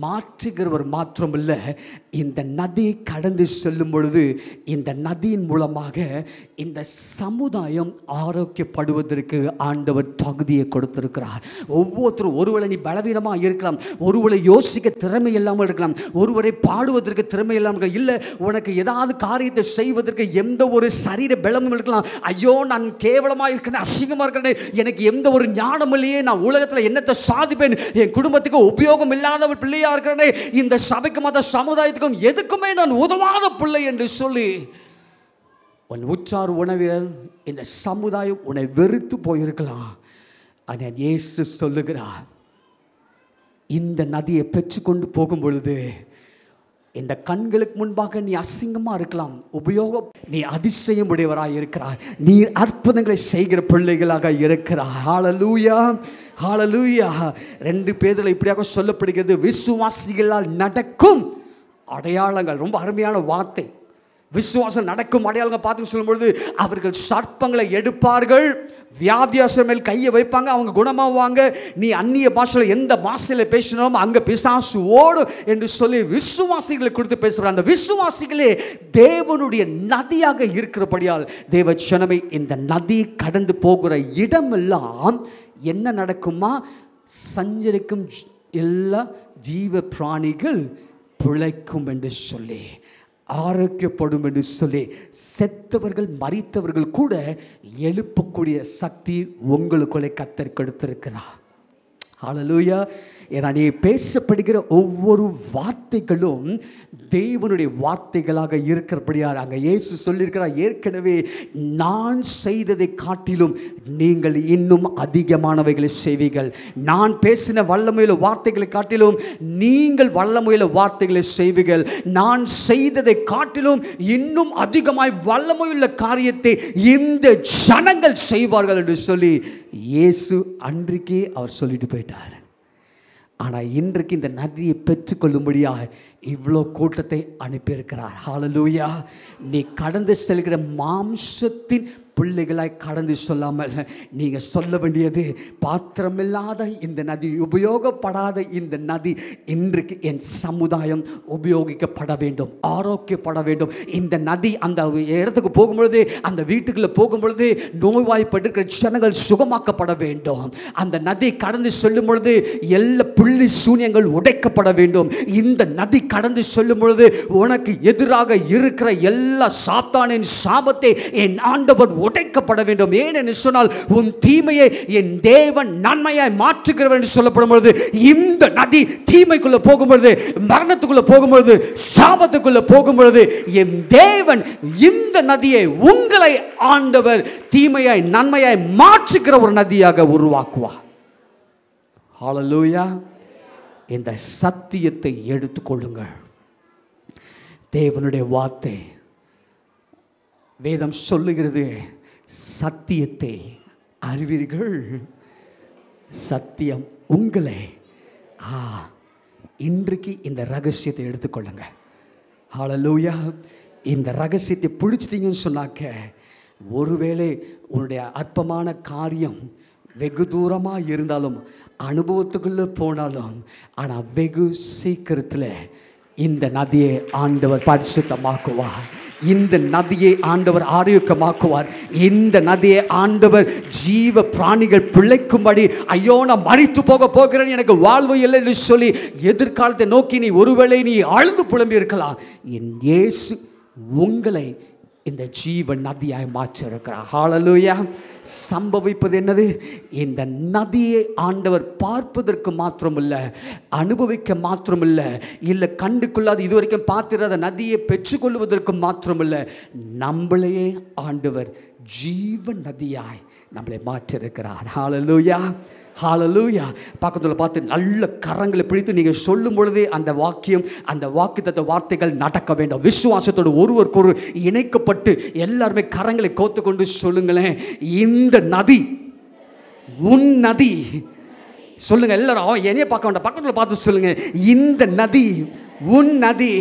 மாற்றுகிறவர் மாத்திரமில்ல, இந்த நதி கடந்து செல்லும் பொழுது இந்த நதியின் மூலமாக இந்த சமுதாயம் ஆரோக்கியப்படுவதற்கு ஆண்டவர் தகுதியை கொடுத்திருக்கிறார். ஒவ்வொருத்தரும், ஒருவேளை நீ பலவீனமாக இருக்கலாம், ஒருவேளை யோசிக்க திறமை இல்லாமல் இருக்கலாம், ஒருவரை பாடுவதற்கு திறமை இல்லாமல் இருக்கலாம், இல்லை உனக்கு ஏதாவது காரியத்தை செய்வதற்கு எந்த ஒரு சரீர பலமும் இருக்கலாம். ஐயோ நான் கேவலமாக இருக்கிறேன், அசிங்கமாக இருக்கிறேன், எனக்கு எந்த ஒரு ஞானம் இல்லையே, நான் உலகத்தில் என்னத்தை சாதிப்பேன், என் குடும்பத்துக்கு உபயோகம் இல்லாதவர் பிள்ளையா இருக்கிறேனே, இந்த சபைக்கு மத சமுதாயத்துக்கும் எதுக்குமே நான் உதவாத பிள்ளை என்று சொல்லி உன் உற்றார் உணவினர் இந்த சமுதாயம் உன்னை வெறுத்து போயிருக்கலாம். ஆனால் இயேசு சொல்லுகிறார், இந்த நதியை பெற்றுக்கொண்டு போகும் பொழுது இந்த கண்களுக்கு முன்பாக நீ அசிங்கமாக இருக்கலாம், உபயோகம், நீ அதிசயம் உடையவராக இருக்கிறாய், நீ அற்புதங்களை செய்கிற பிள்ளைகளாக இருக்கிறாய். ஹல்லேலூயா, ஹல்லேலூயா. 2 பேதுருல இப்படியாக சொல்லப்படுகிறது, விசுவாசிகளால் நடக்கும் அடையாளங்கள். ரொம்ப அருமையான வார்த்தை. விசுவாசம் நடக்கும் அடையாளங்கள் பார்த்து சொல்லும்பொழுது, அவர்கள் சர்ப்பங்களை எடுப்பார்கள், வியாதியாசர் மேல் கையை வைப்பாங்க, அவங்க குணமாவாங்க, நீ அந்நிய பாஷையில் எந்த பாஷையில் பேசினாலும் அங்கே பிசாசு ஓடும் என்று சொல்லி விசுவாசிகளை குறித்து பேசுகிறார். அந்த விசுவாசிகளே தேவனுடைய நதியாக இருக்கிறபடியால் தேவ ஜனமே, இந்த நதி கடந்து போகிற இடமெல்லாம் என்ன நடக்குமா, சஞ்சரிக்கும் எல்லா ஜீவ பிராணிகள் பிழைக்கும் என்று சொல்லி ஆரோக்கியப்படும் என்று சொல்லி செத்தவர்கள் மரித்தவர்கள் கூட எழுப்பக்கூடிய சக்தி உங்களுக்குள்ளே கர்த்தர் கொடுத்திருக்கிறார். ஹல்லேலூயா. ஏன்னா நீ பேசப்படுகிற ஒவ்வொரு வார்த்தைகளும் தேவனுடைய வார்த்தைகளாக இருக்கிறபடியார் அங்கே இயேசு சொல்லியிருக்கிறார், ஏற்கனவே நான் செய்ததை காட்டிலும் நீங்கள் இன்னும் அதிகமானவைகளை செய்வீர்கள். நான் பேசின வல்லமையுள்ள வார்த்தைகளை காட்டிலும் நீங்கள் வல்லமையுள்ள வார்த்தைகளை செய்வீர்கள். நான் செய்ததை காட்டிலும் இன்னும் அதிகமாய் வல்லமையுள்ள காரியத்தை இந்த ஜனங்கள் செய்வார்கள் என்று சொல்லி இயேசு அன்றைக்கே அவர் சொல்லிட்டு போயிட்டார். ஆனால் இன்றைக்கு இந்த நதியை பெற்றுக்கொள்ளும்படியாக இவ்வளோ கூட்டத்தை அனுப்பியிருக்கிறார். ஹல்லேலூயா. நீ கடந்து செல்கிற மாம்சத்தின் பிள்ளைகளாய் கடந்து சொல்லாமல் நீங்கள் சொல்ல வேண்டியது, பாத்திரமில்லாத இந்த நதி, உபயோகப்படாத இந்த நதி இன்றைக்கு என் சமுதாயம் உபயோகிக்கப்பட வேண்டும், ஆரோக்கியப்பட வேண்டும். இந்த நதி அந்த இடத்துக்கு போகும்பொழுது, அந்த வீட்டுக்குள்ளே போகும்பொழுது நோய்வாய்ப்பட்டிருக்கிற ஜனங்கள் சுகமாக்கப்பட வேண்டும். அந்த நதி கடந்து செல்லும் பொழுது எல்லா புள்ளி சூன்யங்கள் உடைக்கப்பட வேண்டும். இந்த நதி கடந்து செல்லும் பொழுது உனக்கு எதிராக இருக்கிற எல்லா சாத்தானின் சாபத்தை என் ஆண்டவர் உடைக்கப்பட வேண்டும். ஏனென்று சொன்னால் உன் தீமையை என் தேவன் நன்மையாய் மாற்றுகிறவர் என்று சொல்லப்படும் பொழுது, இந்த நதி தீமைக்குள்ள போகும்பொழுது, மரணத்துக்குள்ள போகும்பொழுது, சாபத்துக்குள்ள போகும்பொழுது, என் தேவன் இந்த நதியை உங்களை ஆண்டவர் தீமையாய் நன்மையாய் மாற்றுகிற ஒரு நதியாக உருவாக்குவார். ஹல்லேலூயா. இந்த சத்தியத்தை எடுத்துக்கொள்ளுங்கள். தேவனுடைய வார்த்தை வேதம் சொல்லுகிறது, சத்தியத்தை அறிவீர்கள், சத்தியம் உங்களை. இன்றைக்கு இந்த ரகசியத்தை எடுத்துக்கொள்ளுங்க. ஹல்லேலூயா. இந்த ரகசியத்தை பிடிச்சிட்டீங்கன்னு சொன்னாக்க, ஒருவேளை உன்னுடைய அற்பமான காரியம் வெகு தூரமாக இருந்தாலும், அனுபவத்துக்குள்ளே போனாலும், ஆனால் வெகு சீக்கிரத்தில் இந்த நதியை ஆண்டவர் பரிசுத்தமாக்குவார். இந்த நதியை ஆண்டவர் ஆரோக்கியமாக்குவார். இந்த நதியை ஆண்டவர் ஜீவ பிராணிகள் பிழைக்கும்படி, ஐயோ நான் மரித்து போக போகிறேன், எனக்கு வாழ்வு இல்லை என்று சொல்லி எதிர்காலத்தை நோக்கி நீ ஒருவேளை நீ ஆழ்ந்து புலம்பி இருக்கலாம். என் இயேசு உங்களை இந்த ஜீவ நதியாய் மாற்றிருக்கிறார். ஹல்லேலூயா. சம்பவிப்பது என்னது? இந்த நதியை ஆண்டவர் பார்ப்பதற்கு மாத்திரமில்ல, அனுபவிக்க மாத்திரமில்ல, இல்லை கண்டுகொள்ளாது இதுவரைக்கும் பார்த்திராத நதியை பெற்றுக்கொள்வதற்கு மாத்திரமில்ல, நம்மளையே ஆண்டவர் ஜீவ நதியாய் நம்மளை மாற்றிருக்கிறார். ஹல்லேலூயா. ஹல்லேலூயா. பக்கத்தில் பார்த்து நல்ல கரங்களை பிடித்து நீங்கள் சொல்லும் பொழுதே அந்த வாக்கியம், அந்த வாக்குத்தத்த வார்த்தைகள் நடக்க வேண்டும். விசுவாசத்தோடு ஒருவருக்கொரு இணைக்கப்பட்டு எல்லாருமே கரங்களை கோத்து கொண்டு சொல்லுங்களேன், இந்த நதி உன் நதி. சொல்லுங்க எல்லாரும், என்னைய பார்க்க வேண்டாம், பக்கத்தில் பார்த்து சொல்லுங்க, இந்த நதி உன் நதி.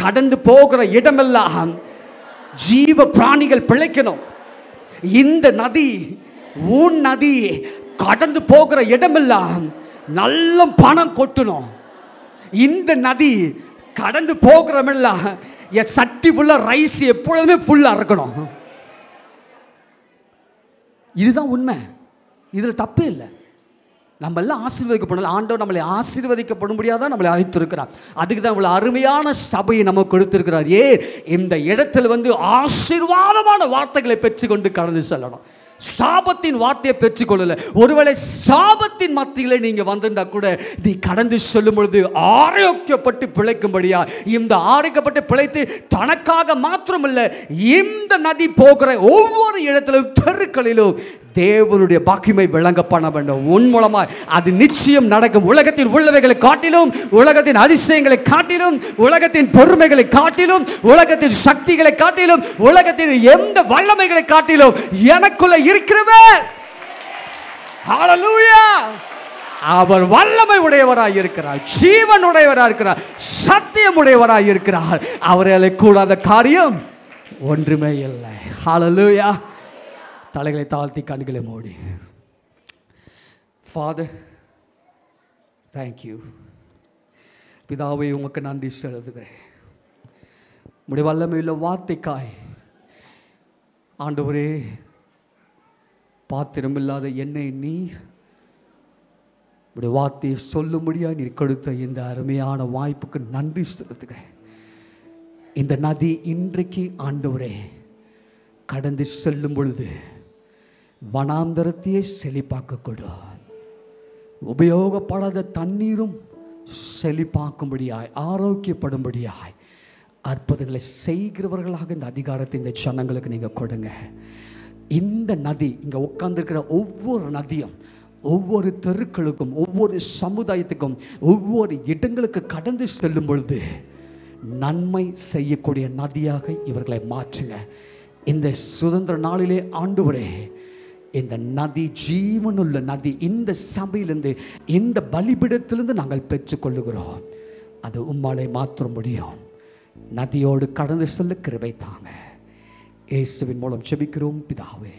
கடந்து போகிற இடமெல்லாம் ஜீவ பிராணிகள் பிழைக்கணும். இந்த நதி உன் நதி. கடந்து போகிற இடமெல்லாம் நல்ல பணம் கொட்டணும். இந்த நதி கடந்து போகிறமெல்லாம் என் சட்டி ஃபுல்லா ரைஸ் எப்பொழுதுமே ஃபுல்லா இருக்கணும். இதுதான் உண்மை. இதில் தப்பே இல்லை. நம்ம எல்லாம் ஆசீர்வதிக்கப்படணும். ஆண்டவர் நம்மளை ஆசீர்வதிக்கப்படும்படியாக நம்மளை அழைத்திருக்கிறார். அதுக்கு தான் இவ்வளோ அருமையான சபையை நமக்கு கொடுத்திருக்கிறார். இந்த இடத்துல ஆசீர்வாதமான வார்த்தைகளை பெற்றுக்கொண்டு கடந்து செல்லணும். சாபத்தின் வார்த்தையை பெற்றுக்கொள்ளல. ஒருவேளை சாபத்தின் மத்தியிலே நீங்க வந்திருந்தா கூட நீ கடந்து செல்லும் பொழுது ஆரோக்கியப்பட்டு பிழைக்கும்படியா, இந்த ஆரோக்கியப்பட்டு பிழைத்து தனக்காக மாத்திரமல்ல, இந்த நதி போகிற ஒவ்வொரு இடத்திலும் தெருக்களிலும் தேவனுடைய பாக்கியமை விளங்க பண்ண வேண்டும். உன் மூலமா அது நிச்சயம் நடக்கும். உலகத்தின் உள்ளவைகளை காட்டிலும், உலகத்தின் அதிசயங்களை காட்டிலும், உலகத்தின் பொறுமைகளை காட்டிலும், உலகத்தின் சக்திகளை காட்டிலும், உலகத்தின் எந்த வல்லமைகளை காட்டிலும் எனக்குள்ள இருக்கிறவர், ஹல்லேலூயா, அவர் வல்லமை உடையவராய் இருக்கிறார், ஜீவன் உடையவராய் இருக்கிறார், சத்தியம் உடையவராய் இருக்கிறார். அவர்களை கூடாத காரியம் ஒன்றுமே இல்லை. ஹல்லேலூயா. தலைகளை தாழ்த்தி கண்களை மூடி. Father, thank you. பிதாவே, உமக்கு நன்றி செலுத்துகிறேன். உம்முடைய வல்லமையுள்ள வார்த்தைக்காய் ஆண்டவரே, பாத்திரமில்லாத என்னை நீர் உடைய வார்த்தையை சொல்லும்படியாக நீர் கொடுத்த இந்த அருமையான வாய்ப்புக்கு நன்றி செலுத்துகிறேன். இந்த நதி இன்றைக்கு ஆண்டவரே கடந்து செல்லும் பொழுது வனாந்தரத்தையே செழிப்பாக்கக்கூடும். உபயோகப்படாத தண்ணீரும் செழிப்பாக்கும்படியாய், ஆரோக்கியப்படும்படியாய் அற்புதங்களை செய்கிறவர்களாக இந்த அதிகாரத்தை இந்த ஜனங்களுக்கு நீங்கள் கொடுங்க. இந்த நதி, இங்கே உட்கார்ந்துருக்கிற ஒவ்வொரு நதியும் ஒவ்வொரு தெருக்களுக்கும், ஒவ்வொரு சமுதாயத்துக்கும், ஒவ்வொரு இடங்களுக்கு கடந்து செல்லும் பொழுது நன்மை செய்யக்கூடிய நதியாக இவர்களை மாற்றுங்க. இந்த சுதந்திர நாளிலே ஆண்டவரே, இந்த நதி ஜீவனுள்ள நதி இந்த சபையிலிருந்து, இந்த பலிபீடத்திலிருந்து நாங்கள் பெற்றுக்கொள்ளுகிறோம். அது உம்மாலே மாற்ற முடியும். நதியோடு கடந்து செல்ல கிருபை தாங்க. இயேசுவின் மூலம் ஜெபிக்கிறோம் பிதாவே.